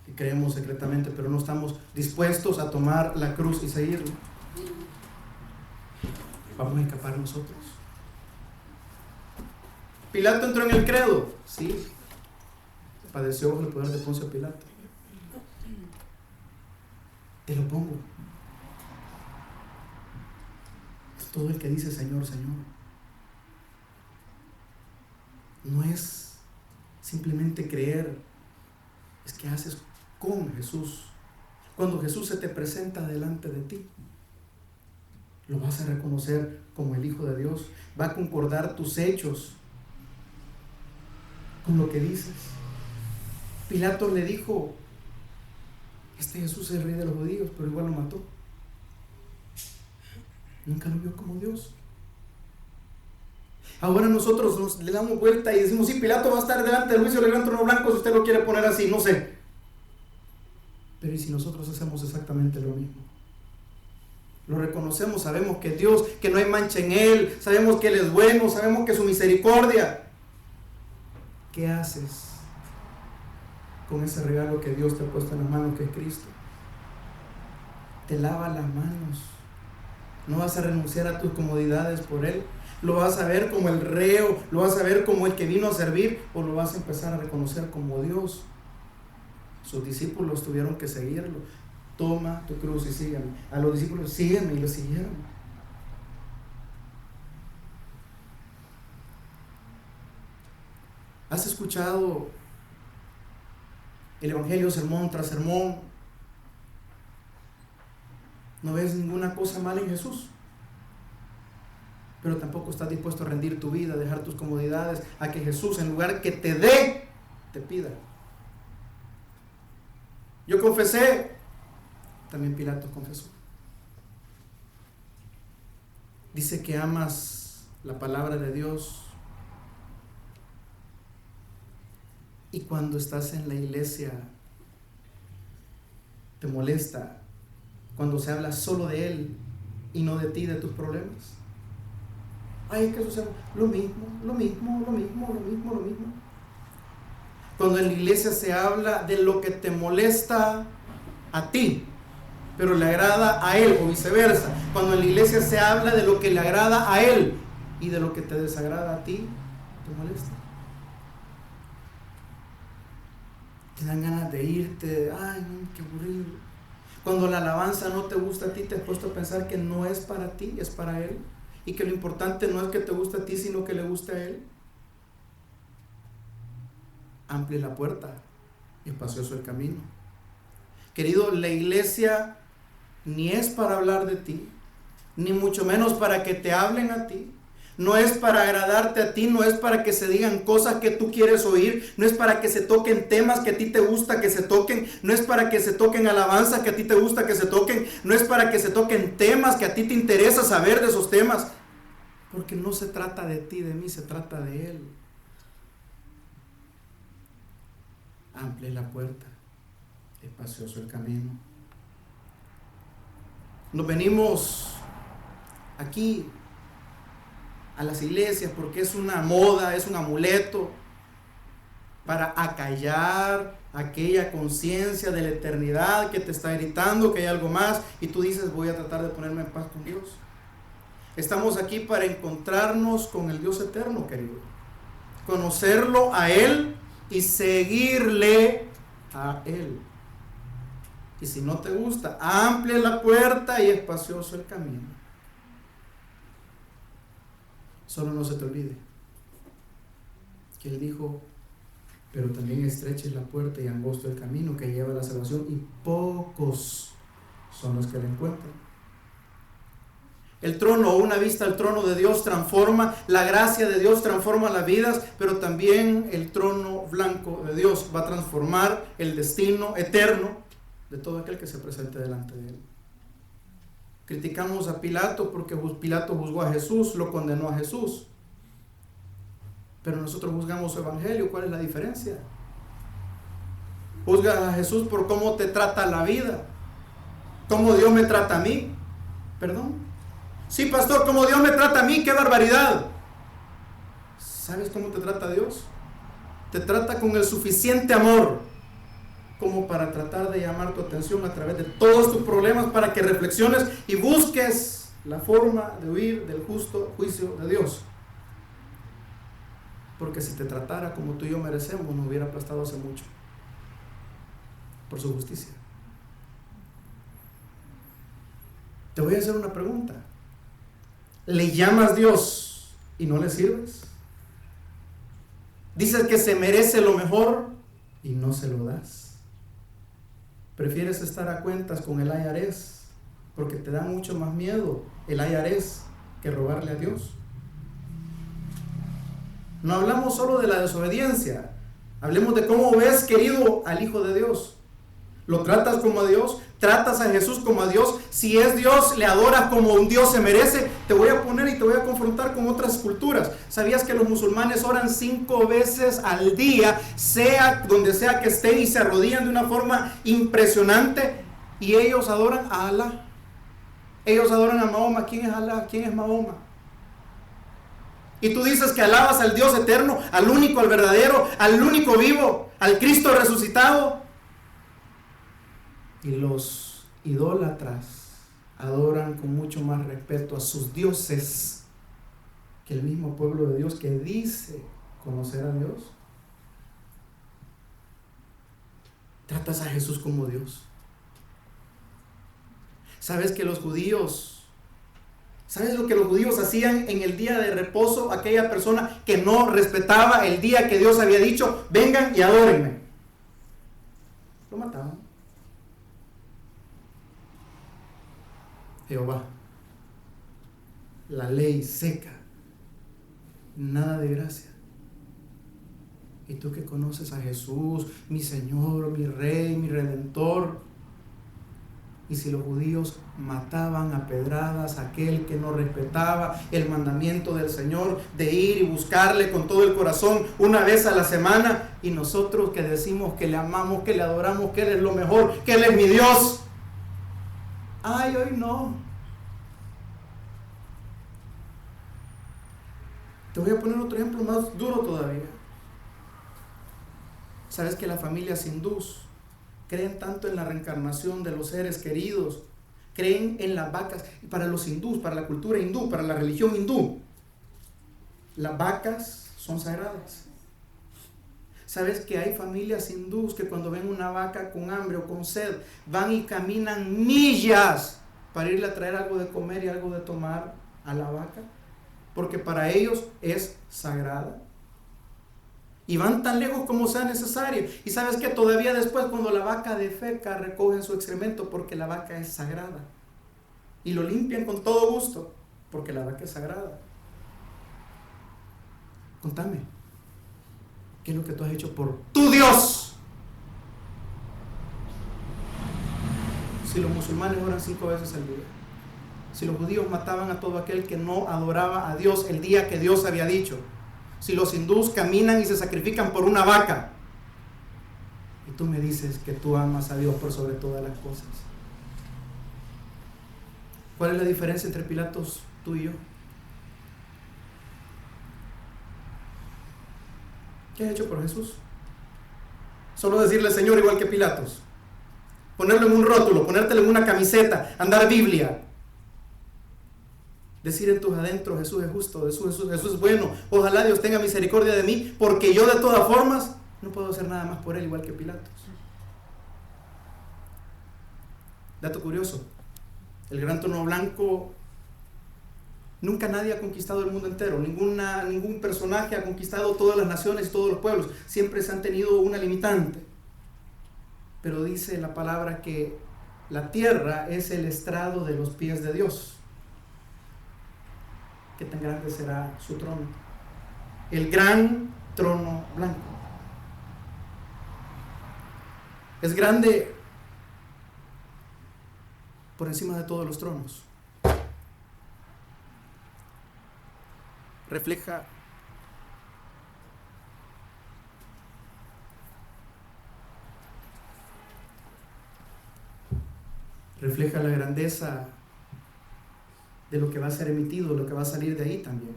Y creemos secretamente, pero no estamos dispuestos a tomar la cruz y seguirlo. Vamos a escapar nosotros. Pilato entró en el credo. Sí. Padeció bajo el poder de Poncio Pilato. Te lo pongo. Todo el que dice Señor, Señor, no es simplemente creer, es que haces con Jesús. Cuando Jesús se te presenta delante de ti, lo vas a reconocer como el Hijo de Dios. Va a concordar tus hechos con lo que dices. Pilato le dijo, este Jesús es el Rey de los judíos, pero igual lo mató. Nunca lo vio como Dios. Ahora nosotros le damos vuelta y decimos, sí, Pilato va a estar delante del juicio del gran trono blanco si usted lo quiere poner así, no sé. Pero ¿y si nosotros hacemos exactamente lo mismo? Lo reconocemos, sabemos que Dios, que no hay mancha en Él, sabemos que Él es bueno, sabemos que su misericordia. ¿Qué haces con ese regalo que Dios te ha puesto en las manos, que es Cristo? Te lava las manos. No vas a renunciar a tus comodidades por Él. Lo vas a ver como el reo, lo vas a ver como el que vino a servir, o lo vas a empezar a reconocer como Dios. Sus discípulos tuvieron que seguirlo. Toma tu cruz y sígueme. A los discípulos, sígueme, y lo siguieron. ¿Has escuchado el Evangelio sermón tras sermón? No ves ninguna cosa mala en Jesús, pero tampoco estás dispuesto a rendir tu vida, a dejar tus comodidades, a que Jesús, en lugar que te dé, te pida. Yo confesé, también Pilato confesó. Dice que amas la palabra de Dios, y cuando estás en la iglesia te molesta cuando se habla solo de Él y no de ti, de tus problemas. Ay, es que sucede lo mismo. Cuando en la iglesia se habla de lo que te molesta a ti, pero le agrada a Él, o viceversa. Cuando en la iglesia se habla de lo que le agrada a Él y de lo que te desagrada a ti, te molesta. Te dan ganas de irte, ay, no, qué aburrido. Cuando la alabanza no te gusta a ti, te has puesto a pensar que no es para ti, es para Él. Y que lo importante no es que te guste a ti, sino que le guste a Él. Amplia la puerta y espacioso el camino. Querido, la iglesia ni es para hablar de ti, ni mucho menos para que te hablen a ti. No es para agradarte a ti, no es para que se digan cosas que tú quieres oír, no es para que se toquen temas que a ti te gusta que se toquen, no es para que se toquen alabanzas que a ti te gusta que se toquen, no es para que se toquen temas que a ti te interesa saber de esos temas, porque no se trata de ti, de mí, se trata de Él. Amplia la puerta, espacioso el camino. Nos venimos aquí a las iglesias porque es una moda, es un amuleto para acallar aquella conciencia de la eternidad que te está gritando que hay algo más, y tú dices, voy a tratar de ponerme en paz con Dios. Estamos aquí para encontrarnos con el Dios eterno, querido, conocerlo a Él y seguirle a Él. Y si no te gusta, amplia la puerta y espacioso el camino. Solo no se te olvide que Él dijo, pero también estrecha es la puerta y angosto el camino que lleva a la salvación, y pocos son los que la encuentran. El trono, o una vista al trono de Dios, transforma, la gracia de Dios transforma las vidas, pero también el trono blanco de Dios va a transformar el destino eterno de todo aquel que se presente delante de él. Criticamos a Pilato porque Pilato juzgó a Jesús, lo condenó a Jesús. Pero nosotros juzgamos su evangelio. ¿Cuál es la diferencia? Juzgas a Jesús por cómo te trata la vida, cómo Dios me trata a mí. ¿Perdón? Sí, pastor, cómo Dios me trata a mí, qué barbaridad. ¿Sabes cómo te trata Dios? Te trata con el suficiente amor como para tratar de llamar tu atención a través de todos tus problemas, para que reflexiones y busques la forma de huir del justo juicio de Dios. Porque si te tratara como tú y yo merecemos, nos hubiera aplastado hace mucho por su justicia. Te voy a hacer una pregunta. ¿Le llamas Dios y no le sirves? Dices que se merece lo mejor y no se lo das. Prefieres estar a cuentas con el IRS porque te da mucho más miedo el IRS que robarle a Dios. No hablamos solo de la desobediencia, hablemos de cómo ves querido al Hijo de Dios. ¿Lo tratas como a Dios? ¿Tratas a Jesús como a Dios? Si es Dios, ¿le adoras como un Dios se merece? Te voy a poner y te voy a confrontar con otras culturas. ¿Sabías que los musulmanes oran 5 veces al día, sea donde sea que estén, y se arrodillan de una forma impresionante? Y ellos adoran a Alá. Ellos adoran a Mahoma. ¿Quién es Alá? ¿Quién es Mahoma? Y tú dices que alabas al Dios eterno, al único, al verdadero, al único vivo, al Cristo resucitado. Y los idólatras adoran con mucho más respeto a sus dioses que el mismo pueblo de Dios que dice conocer a Dios. Tratas a Jesús como Dios. ¿Sabes que los judíos, sabes lo que los judíos hacían en el día de reposo? Aquella persona que no respetaba el día que Dios había dicho, vengan y adórenme, lo mataban. Jehová, la ley seca, nada de gracia. Y tú que conoces a Jesús, mi Señor, mi Rey, mi Redentor. Y si los judíos mataban a pedradas a aquel que no respetaba el mandamiento del Señor de ir y buscarle con todo el corazón una vez a la semana, y nosotros que decimos que le amamos, que le adoramos, que Él es lo mejor, que Él es mi Dios, ay, hoy no. Te voy a poner otro ejemplo más duro todavía. ¿Sabes que las familias hindús creen tanto en la reencarnación de los seres queridos? Creen en las vacas. Para los hindús, para la cultura hindú, para la religión hindú, las vacas son sagradas. ¿Sabes que hay familias hindús que cuando ven una vaca con hambre o con sed, van y caminan millas para irle a traer algo de comer y algo de tomar a la vaca? Porque para ellos es sagrada. Y van tan lejos como sea necesario. Y sabes que todavía después, cuando la vaca defeca, recogen su excremento porque la vaca es sagrada. Y lo limpian con todo gusto porque la vaca es sagrada. Contame, ¿qué es lo que tú has hecho por tu Dios? Si los musulmanes oran 5 veces al día, si los judíos mataban a todo aquel que no adoraba a Dios el día que Dios había dicho, si los hindús caminan y se sacrifican por una vaca, y tú me dices que tú amas a Dios por sobre todas las cosas, ¿cuál es la diferencia entre Pilatos, tú y yo? ¿Qué has hecho por Jesús? Solo decirle Señor igual que Pilatos, ponerlo en un rótulo, ponértelo en una camiseta, andar Biblia, decir en tus adentros Jesús es justo, Jesús es bueno, ojalá Dios tenga misericordia de mí, porque yo de todas formas no puedo hacer nada más por Él igual que Pilatos. Dato curioso, el gran trono blanco, nunca nadie ha conquistado el mundo entero, ningún personaje ha conquistado todas las naciones y todos los pueblos, siempre se han tenido una limitante, pero dice la palabra que la tierra es el estrado de los pies de Dios. ¿Qué tan grande será su trono? El gran trono blanco. Es grande por encima de todos los tronos. Refleja la grandeza de lo que va a ser emitido, lo que va a salir de ahí también.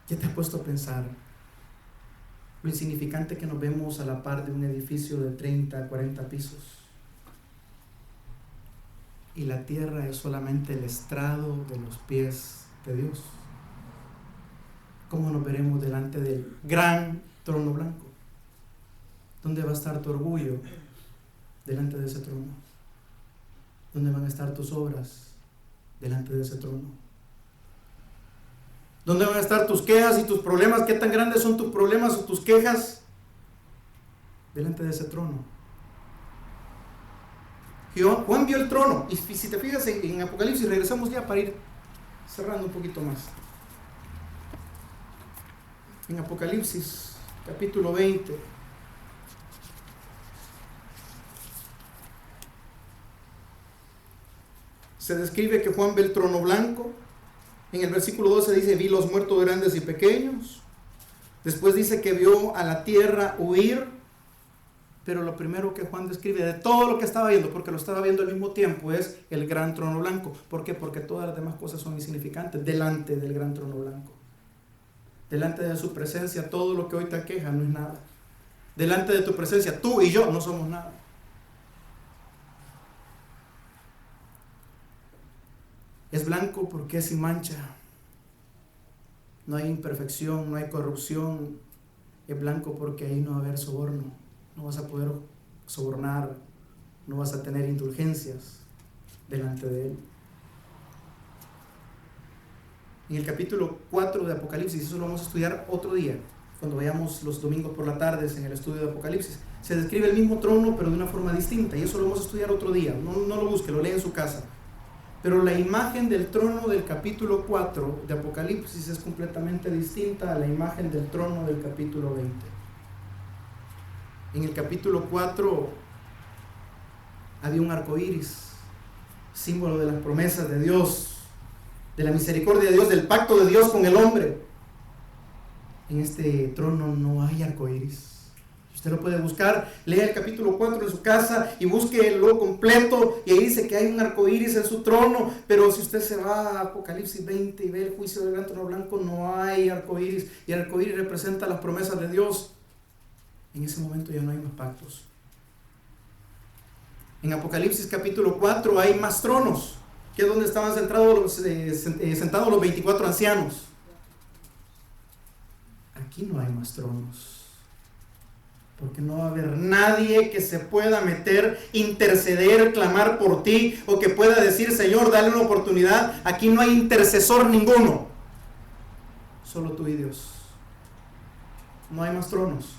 ¿Qué te ha puesto a pensar? Lo insignificante que nos vemos a la par de un edificio de 30, 40 pisos. Y la tierra es solamente el estrado de los pies de Dios. ¿Cómo nos veremos delante del gran trono blanco? ¿Dónde va a estar tu orgullo delante de ese trono? ¿Dónde van a estar tus obras delante de ese trono? ¿Dónde van a estar tus quejas y tus problemas? ¿Qué tan grandes son tus problemas o tus quejas delante de ese trono? Juan vio el trono, y si te fijas en Apocalipsis, regresamos ya para ir cerrando un poquito más. En Apocalipsis, capítulo 20. Se describe que Juan ve el trono blanco. En el versículo 12 dice: vi los muertos grandes y pequeños. Después dice que vio a la tierra huir. Pero lo primero que Juan describe de todo lo que estaba viendo, porque lo estaba viendo al mismo tiempo, es el gran trono blanco. ¿Por qué? Porque todas las demás cosas son insignificantes delante del gran trono blanco. Delante de su presencia, todo lo que hoy te aqueja no es nada. Delante de tu presencia, tú y yo no somos nada. Es blanco porque es sin mancha. No hay imperfección, no hay corrupción. Es blanco porque ahí no va a haber soborno. No vas a poder sobornar, no vas a tener indulgencias delante de Él. En el capítulo 4 de Apocalipsis, eso lo vamos a estudiar otro día, cuando vayamos los domingos por la tarde en el estudio de Apocalipsis, se describe el mismo trono pero de una forma distinta, y eso lo vamos a estudiar otro día. No lo busque, lo lee en su casa. Pero la imagen del trono del capítulo 4 de Apocalipsis es completamente distinta a la imagen del trono del capítulo 20. En el capítulo 4 había un arco iris, símbolo de las promesas de Dios, de la misericordia de Dios, del pacto de Dios con el hombre. En este trono no hay arco iris. Usted lo puede buscar, lea el capítulo 4 en su casa y búsquelo completo, y ahí dice que hay un arco iris en su trono. Pero si usted se va a Apocalipsis 20 y ve el juicio del gran trono blanco, no hay arco iris, y el arco iris representa las promesas de Dios. En ese momento ya no hay más pactos. En Apocalipsis capítulo 4 hay más tronos, que es donde estaban sentados los 24 ancianos. Aquí no hay más tronos, porque no va a haber nadie que se pueda meter, interceder, clamar por ti, o que pueda decir: Señor, dale una oportunidad. Aquí no hay intercesor ninguno, solo tú y Dios. No hay más tronos.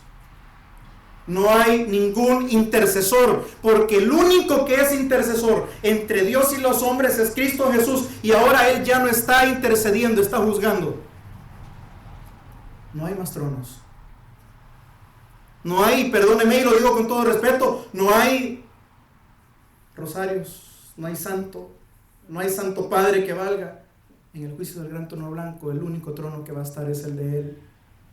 No hay ningún intercesor, porque el único que es intercesor entre Dios y los hombres es Cristo Jesús, y ahora Él ya no está intercediendo, está juzgando. No hay más tronos. No hay, perdóneme y lo digo con todo respeto, no hay rosarios, no hay santo Padre que valga. En el juicio del gran trono blanco, el único trono que va a estar es el de Él.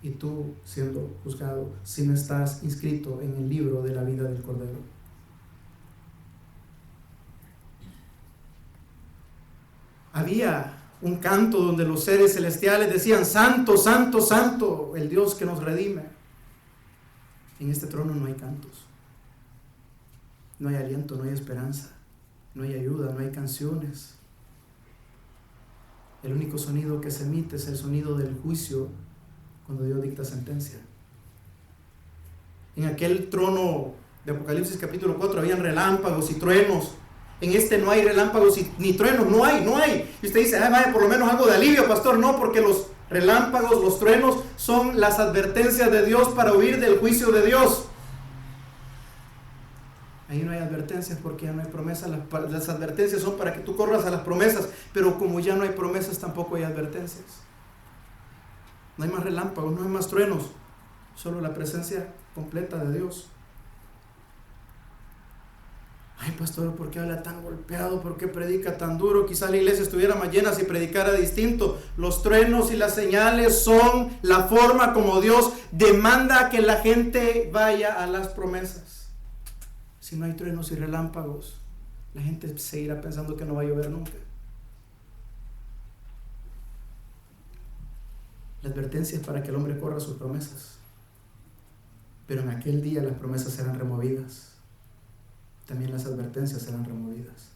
Y tú siendo juzgado si no estás inscrito en el libro de la vida del Cordero. Había un canto donde los seres celestiales decían: Santo, Santo, Santo, el Dios que nos redime. En este trono no hay cantos, no hay aliento, no hay esperanza, no hay ayuda, no hay canciones. El único sonido que se emite es el sonido del juicio, cuando Dios dicta sentencia. En aquel trono de Apocalipsis capítulo 4 habían relámpagos y truenos. En este no hay relámpagos ni truenos, no hay. Y usted dice: vaya, por lo menos algo de alivio, pastor. No, porque los relámpagos, los truenos son las advertencias de Dios para huir del juicio de Dios. Ahí no hay advertencias porque ya no hay promesas. Las advertencias son para que tú corras a las promesas, pero como ya no hay promesas, tampoco hay advertencias. No hay más relámpagos, no hay más truenos, solo la presencia completa de Dios. Ay, pastor, ¿por qué habla tan golpeado? ¿Por qué predica tan duro? Quizás la iglesia estuviera más llena si predicara distinto. Los truenos y las señales son la forma como Dios demanda que la gente vaya a las promesas. Si no hay truenos y relámpagos, la gente seguirá pensando que no va a llover nunca. La advertencia es para que el hombre corra sus promesas. Pero en aquel día las promesas serán removidas. También las advertencias serán removidas.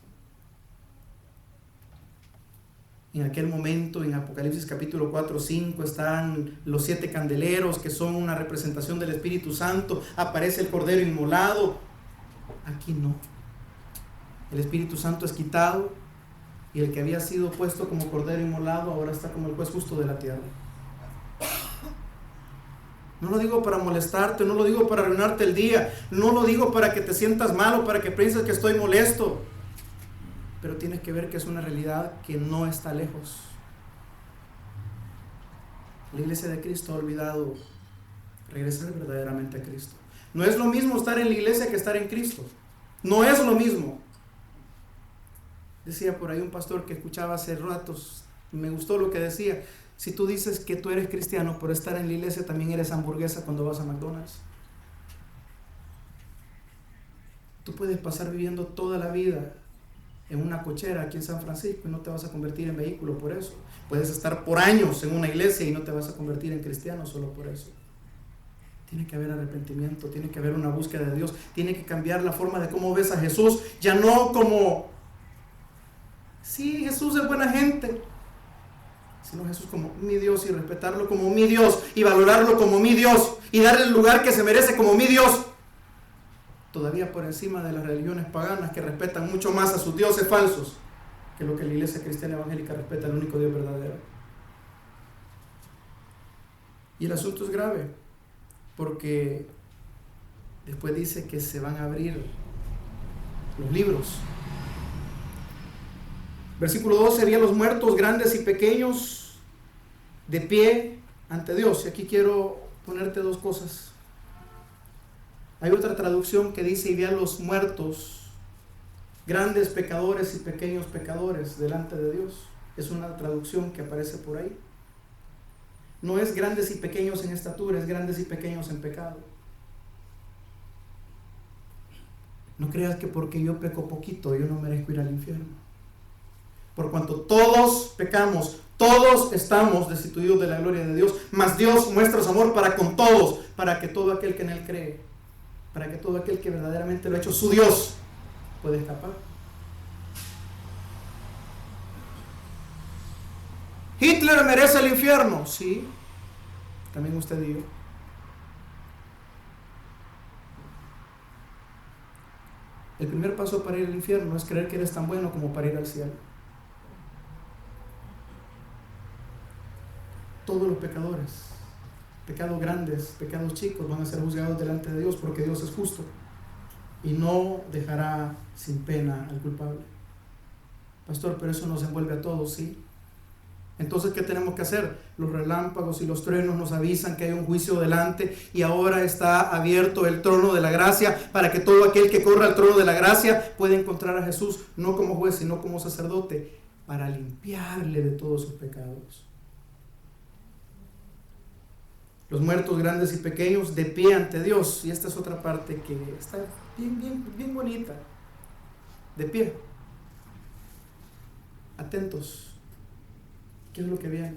En aquel momento, en Apocalipsis capítulo 4, 5, están los 7 candeleros, que son una representación del Espíritu Santo. Aparece el Cordero inmolado. Aquí no. El Espíritu Santo es quitado, y el que había sido puesto como Cordero inmolado ahora está como el juez justo de la tierra. No lo digo para molestarte, no lo digo para arruinarte el día, no lo digo para que te sientas mal o para que pienses que estoy molesto, pero tienes que ver que es una realidad que no está lejos. La iglesia de Cristo ha olvidado regresar verdaderamente a Cristo. No es lo mismo estar en la iglesia que estar en Cristo. No es lo mismo. Decía por ahí un pastor que escuchaba hace ratos, y me gustó lo que decía: si tú dices que tú eres cristiano por estar en la iglesia, también eres hamburguesa cuando vas a McDonald's. Tú puedes pasar viviendo toda la vida en una cochera aquí en San Francisco y no te vas a convertir en vehículo por eso. Puedes estar por años en una iglesia y no te vas a convertir en cristiano solo por eso. Tiene que haber arrepentimiento, tiene que haber una búsqueda de Dios, tiene que cambiar la forma de cómo ves a Jesús, ya no como, sí, Jesús es buena gente, sino Jesús como mi Dios, y respetarlo como mi Dios, y valorarlo como mi Dios, y darle el lugar que se merece como mi Dios, todavía por encima de las religiones paganas que respetan mucho más a sus dioses falsos que lo que la iglesia cristiana evangélica respeta al único Dios verdadero. Y el asunto es grave, porque después dice que se van a abrir los libros. Versículo 12: vi a los muertos, grandes y pequeños, de pie ante Dios. Y aquí quiero ponerte dos cosas. Hay otra traducción que dice: y vi a los muertos, grandes pecadores y pequeños pecadores, delante de Dios. Es una traducción que aparece por ahí. No es grandes y pequeños en estatura, es grandes y pequeños en pecado. No creas que porque yo peco poquito, yo no merezco ir al infierno. Por cuanto todos pecamos, todos estamos destituidos de la gloria de Dios, mas Dios muestra su amor para con todos, para que todo aquel que en Él cree, para que todo aquel que verdaderamente lo ha hecho su Dios, pueda escapar. ¿Hitler merece el infierno? Sí, también usted y yo. El primer paso para ir al infierno es creer que eres tan bueno como para ir al cielo. Todos los pecadores, pecados grandes, pecados chicos, van a ser juzgados delante de Dios, porque Dios es justo y no dejará sin pena al culpable. Pastor, pero eso nos envuelve a todos, ¿sí? Entonces, ¿qué tenemos que hacer? Los relámpagos y los truenos nos avisan que hay un juicio delante, y ahora está abierto el trono de la gracia para que todo aquel que corra al trono de la gracia pueda encontrar a Jesús, no como juez, sino como sacerdote, para limpiarle de todos sus pecados. Los muertos grandes y pequeños de pie ante Dios. Y esta es otra parte que está bien bonita. De pie. Atentos. ¿Qué es lo que viene?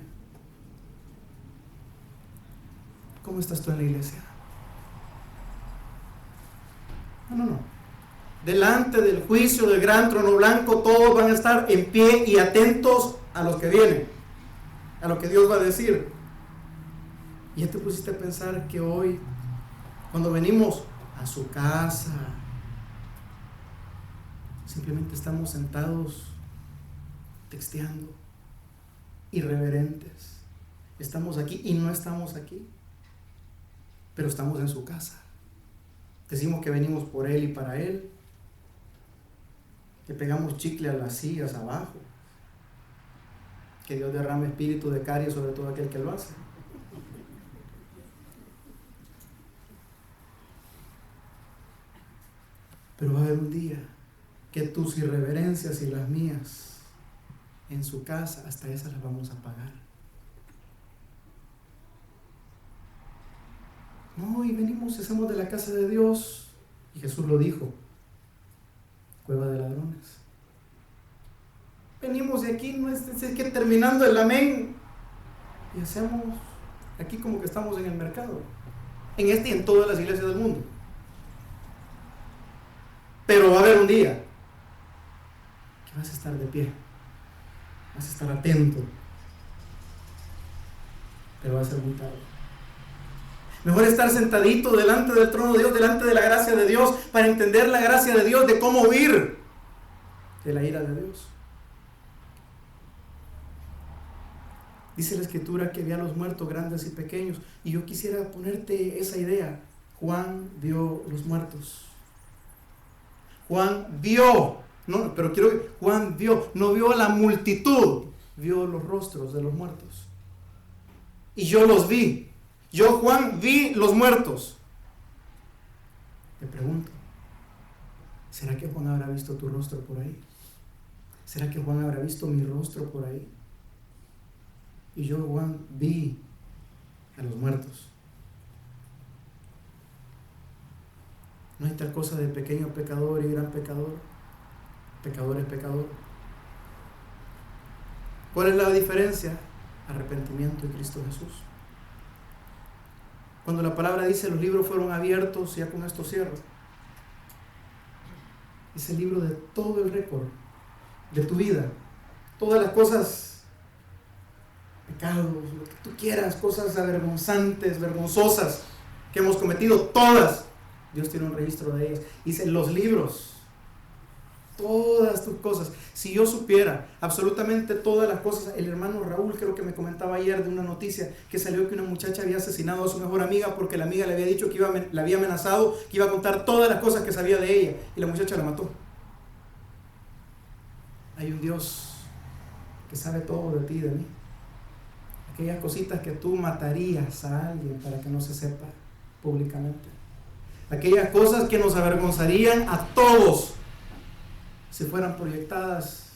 ¿Cómo estás tú en la iglesia? No. Delante del juicio del gran trono blanco, todos van a estar en pie y atentos a lo que viene, a lo que Dios va a decir. ¿Ya te pusiste a pensar que hoy, cuando venimos a su casa, simplemente estamos sentados texteando, irreverentes? Estamos aquí y no estamos aquí, pero estamos en su casa. Decimos que venimos por Él y para Él, que pegamos chicle a las sillas abajo, que Dios derrame espíritu de caries sobre todo aquel que lo hace. Pero va a haber un día que tus irreverencias y las mías en su casa, hasta esas las vamos a pagar. No, y venimos y hacemos de la casa de Dios, y Jesús lo dijo, cueva de ladrones. Venimos de aquí, no es que terminando el amén, y hacemos aquí como que estamos en el mercado, en este y en todas las iglesias del mundo. Pero va a haber un día que vas a estar de pie, vas a estar atento, pero va a ser muy tarde. Mejor estar sentadito delante del trono de Dios, delante de la gracia de Dios, para entender la gracia de Dios, de cómo huir de la ira de Dios. Dice la Escritura que vio a los muertos grandes y pequeños, y yo quisiera ponerte esa idea. Juan vio los muertos. Juan vio, no, pero quiero que Juan vio, no vio a la multitud, vio los rostros de los muertos. Y yo los vi. Yo, Juan, vi los muertos. Te pregunto, ¿será que Juan habrá visto tu rostro por ahí? ¿Será que Juan habrá visto mi rostro por ahí? Y yo, Juan, vi a los muertos. No hay tal cosa de pequeño pecador y gran pecador. Pecador es pecador. ¿Cuál es la diferencia? Arrepentimiento en Cristo Jesús. Cuando la palabra dice los libros fueron abiertos, ya con esto cierro. Es el libro de todo el récord de tu vida. Todas las cosas, pecados, lo que tú quieras, cosas avergonzantes, vergonzosas que hemos cometido, todas. Dios tiene un registro de ellas. Dice los libros. Todas tus cosas. Si yo supiera absolutamente todas las cosas, el hermano Raúl creo que me comentaba ayer de una noticia que salió que una muchacha había asesinado a su mejor amiga porque la amiga le había dicho que la había amenazado, que iba a contar todas las cosas que sabía de ella, y la muchacha la mató. Hay un Dios que sabe todo de ti y de mí. Aquellas cositas que tú matarías a alguien para que no se sepa públicamente. Aquellas cosas que nos avergonzarían a todos si fueran proyectadas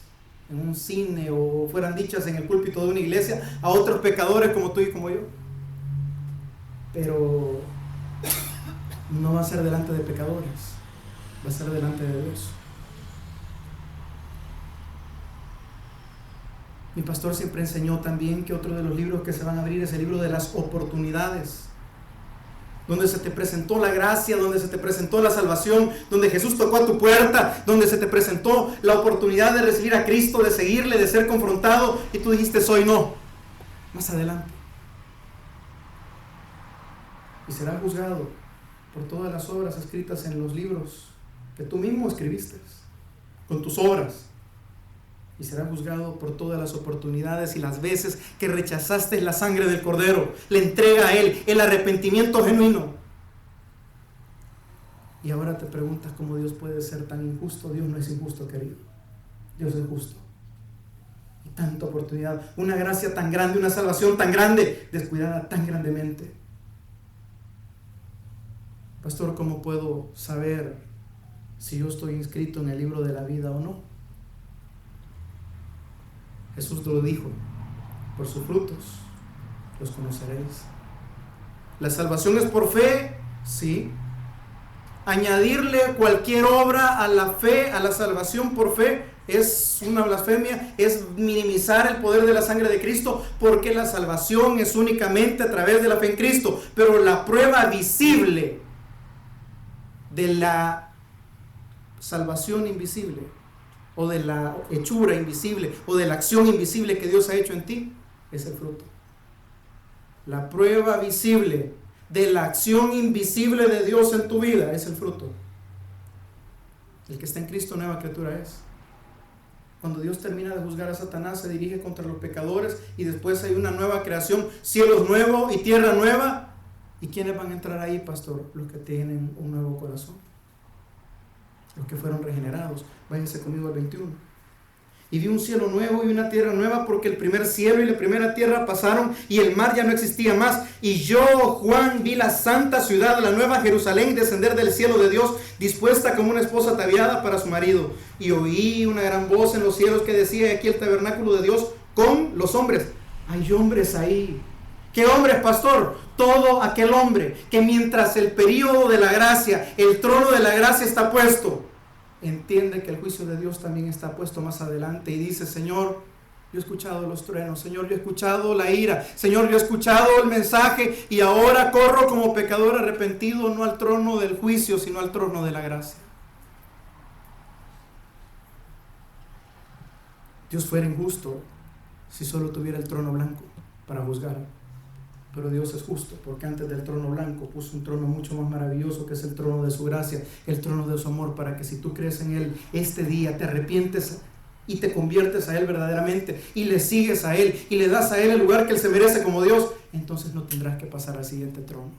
en un cine o fueran dichas en el púlpito de una iglesia a otros pecadores como tú y como yo. Pero no va a ser delante de pecadores, va a ser delante de Dios. Mi pastor siempre enseñó también que otro de los libros que se van a abrir es el libro de las oportunidades, donde se te presentó la gracia, donde se te presentó la salvación, donde Jesús tocó a tu puerta, donde se te presentó la oportunidad de recibir a Cristo, de seguirle, de ser confrontado, y tú dijiste soy no. Más adelante. Y serás juzgado por todas las obras escritas en los libros que tú mismo escribiste, con tus obras. Y será juzgado por todas las oportunidades y las veces que rechazaste la sangre del Cordero, la entrega a Él, el arrepentimiento genuino. Y ahora te preguntas cómo Dios puede ser tan injusto. Dios no es injusto, querido. Dios es justo. Y tanta oportunidad, una gracia tan grande, una salvación tan grande, descuidada tan grandemente. Pastor, ¿cómo puedo saber si yo estoy inscrito en el libro de la vida o no? Jesús lo dijo, por sus frutos los conoceréis. La salvación es por fe, sí. Añadirle cualquier obra a la fe, a la salvación por fe, es una blasfemia, es minimizar el poder de la sangre de Cristo, porque la salvación es únicamente a través de la fe en Cristo. Pero la prueba visible de la salvación invisible, o de la hechura invisible, o de la acción invisible que Dios ha hecho en ti, es el fruto. La prueba visible de la acción invisible de Dios en tu vida es el fruto. El que está en Cristo, nueva criatura es. Cuando Dios termina de juzgar a Satanás, se dirige contra los pecadores, y después hay una nueva creación, cielos nuevos y tierra nueva. ¿Y quiénes van a entrar ahí, pastor? Los que tienen un nuevo corazón, los que fueron regenerados. Váyanse conmigo al 21. Y vi un cielo nuevo y una tierra nueva, porque el primer cielo y la primera tierra pasaron y el mar ya no existía más. Y yo, Juan, vi la santa ciudad, la nueva Jerusalén, descender del cielo de Dios, dispuesta como una esposa ataviada para su marido. Y oí una gran voz en los cielos que decía: aquí el tabernáculo de Dios con los hombres. Hay hombres ahí. ¿Qué hombres, pastor? Todo aquel hombre que mientras el período de la gracia, el trono de la gracia está puesto, entiende que el juicio de Dios también está puesto más adelante y dice: Señor, yo he escuchado los truenos, Señor, yo he escuchado la ira, Señor, yo he escuchado el mensaje y ahora corro como pecador arrepentido, no al trono del juicio, sino al trono de la gracia. Dios fuera injusto si solo tuviera el trono blanco para juzgar. Pero Dios es justo, porque antes del trono blanco puso un trono mucho más maravilloso, que es el trono de su gracia, el trono de su amor, para que si tú crees en Él este día, te arrepientes y te conviertes a Él verdaderamente, y le sigues a Él, y le das a Él el lugar que Él se merece como Dios, entonces no tendrás que pasar al siguiente trono.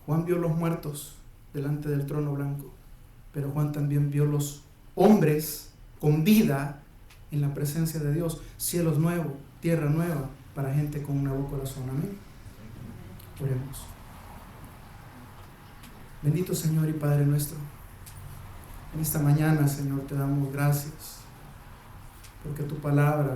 Juan vio los muertos delante del trono blanco, pero Juan también vio los hombres con vida en la presencia de Dios, cielos nuevos, tierra nueva, para gente con un nuevo corazón. Amén. Oremos. Bendito Señor y Padre nuestro, en esta mañana, Señor, te damos gracias porque tu palabra